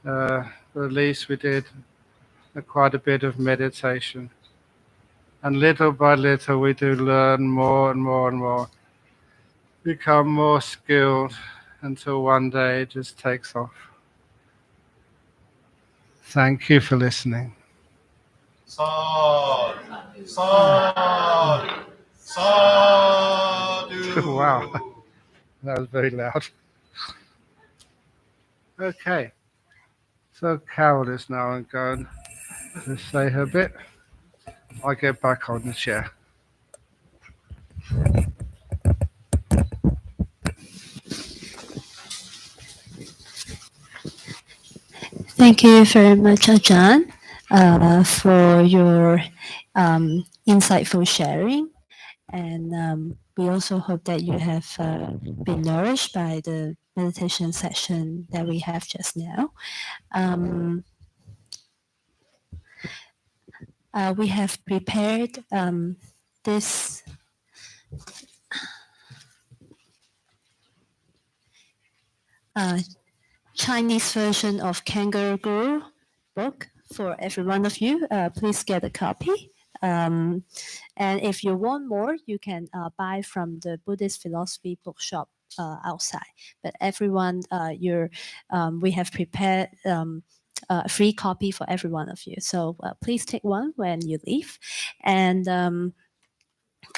But at least we did quite a bit of meditation. And little by little, we do learn more and more and more, become more skilled until one day it just takes off. Thank you for listening. Sadhu, sadhu, sadhu. Wow, that was very loud. Okay, so Carol is now going to say her bit. I get back on the chair. Thank you very much, Ajahn, for your insightful sharing. And we also hope that you have been nourished by the meditation session that we have just now. We have prepared this Chinese version of Kangaroo book for every one of you. Please get a copy. And if you want more, you can buy from the Buddhist Philosophy bookshop outside. But everyone, we have prepared a free copy for every one of you. So please take one when you leave. And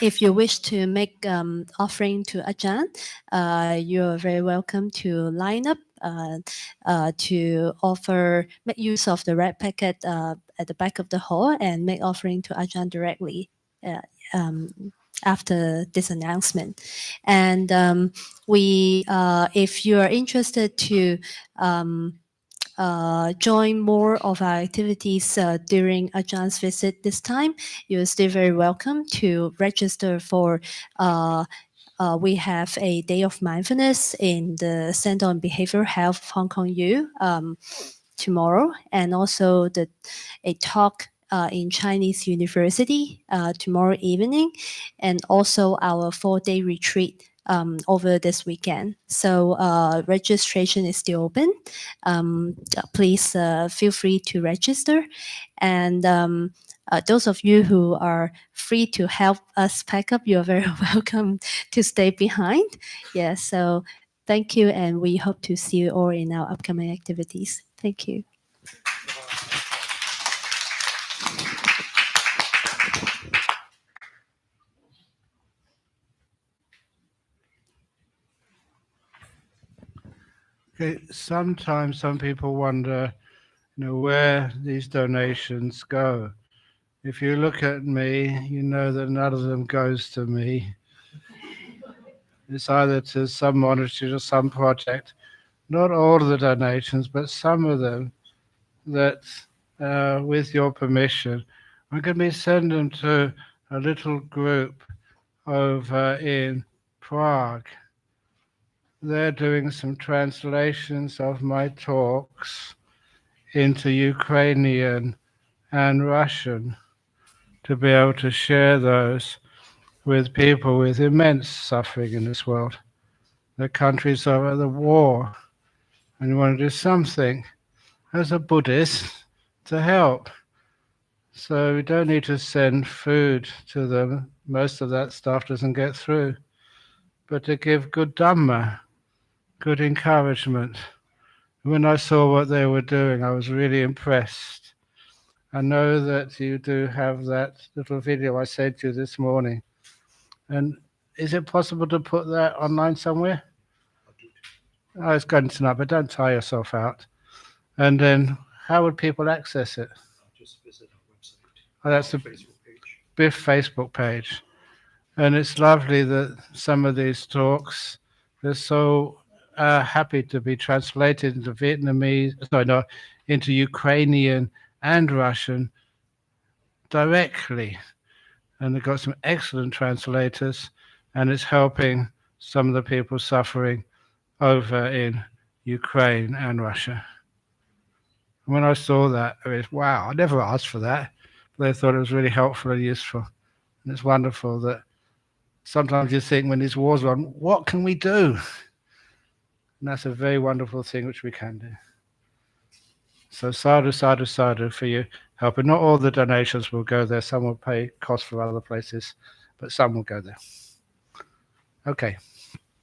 if you wish to make offering to Ajahn, you're very welcome to line up to make use of the red packet at the back of the hall and make offering to Ajahn directly after this announcement. And if you are interested to join more of our activities during Ajah's visit this time, you're still very welcome to register for we have a day of mindfulness in the Center on Behavioral Health of Hong Kong U tomorrow, and also a talk in Chinese University tomorrow evening, and also our 4-day retreat over this weekend. So registration is still open. Please feel free to register. And those of you who are free to help us pack up, you're very welcome to stay behind. Yeah, so thank you, and we hope to see you all in our upcoming activities. Thank you. Okay, sometimes some people wonder, where these donations go. If you look at me, you know that none of them goes to me. It's either to some monastery or some project. Not all of the donations, but some of them that, with your permission, I'm going to be sending them to a little group over in Prague. They're doing some translations of my talks into Ukrainian and Russian to be able to share those with people with immense suffering in this world. The countries are at the war, and you want to do something as a Buddhist to help. So we don't need to send food to them. Most of that stuff doesn't get through. But to give good Dhamma, good encouragement. When I saw what they were doing, I was really impressed. I know that you do have that little video I sent you this morning. And is it possible to put that online somewhere? Oh, it's good tonight, but don't tire yourself out. And then how would people access it? Just visit our website. Oh, that's the Facebook page. Biff Facebook page. And it's lovely that some of these talks, they're so happy to be translated into Vietnamese, into Ukrainian and Russian directly. And they've got some excellent translators, and it's helping some of the people suffering over in Ukraine and Russia. And when I saw that, it was, wow, I never asked for that, but I thought it was really helpful and useful. And it's wonderful that sometimes you think when these wars are on, what can we do? And that's a very wonderful thing which we can do. So sadhu, sadhu, sadhu for you helping. Not all the donations will go there. Some will pay costs for other places, but some will go there. Okay.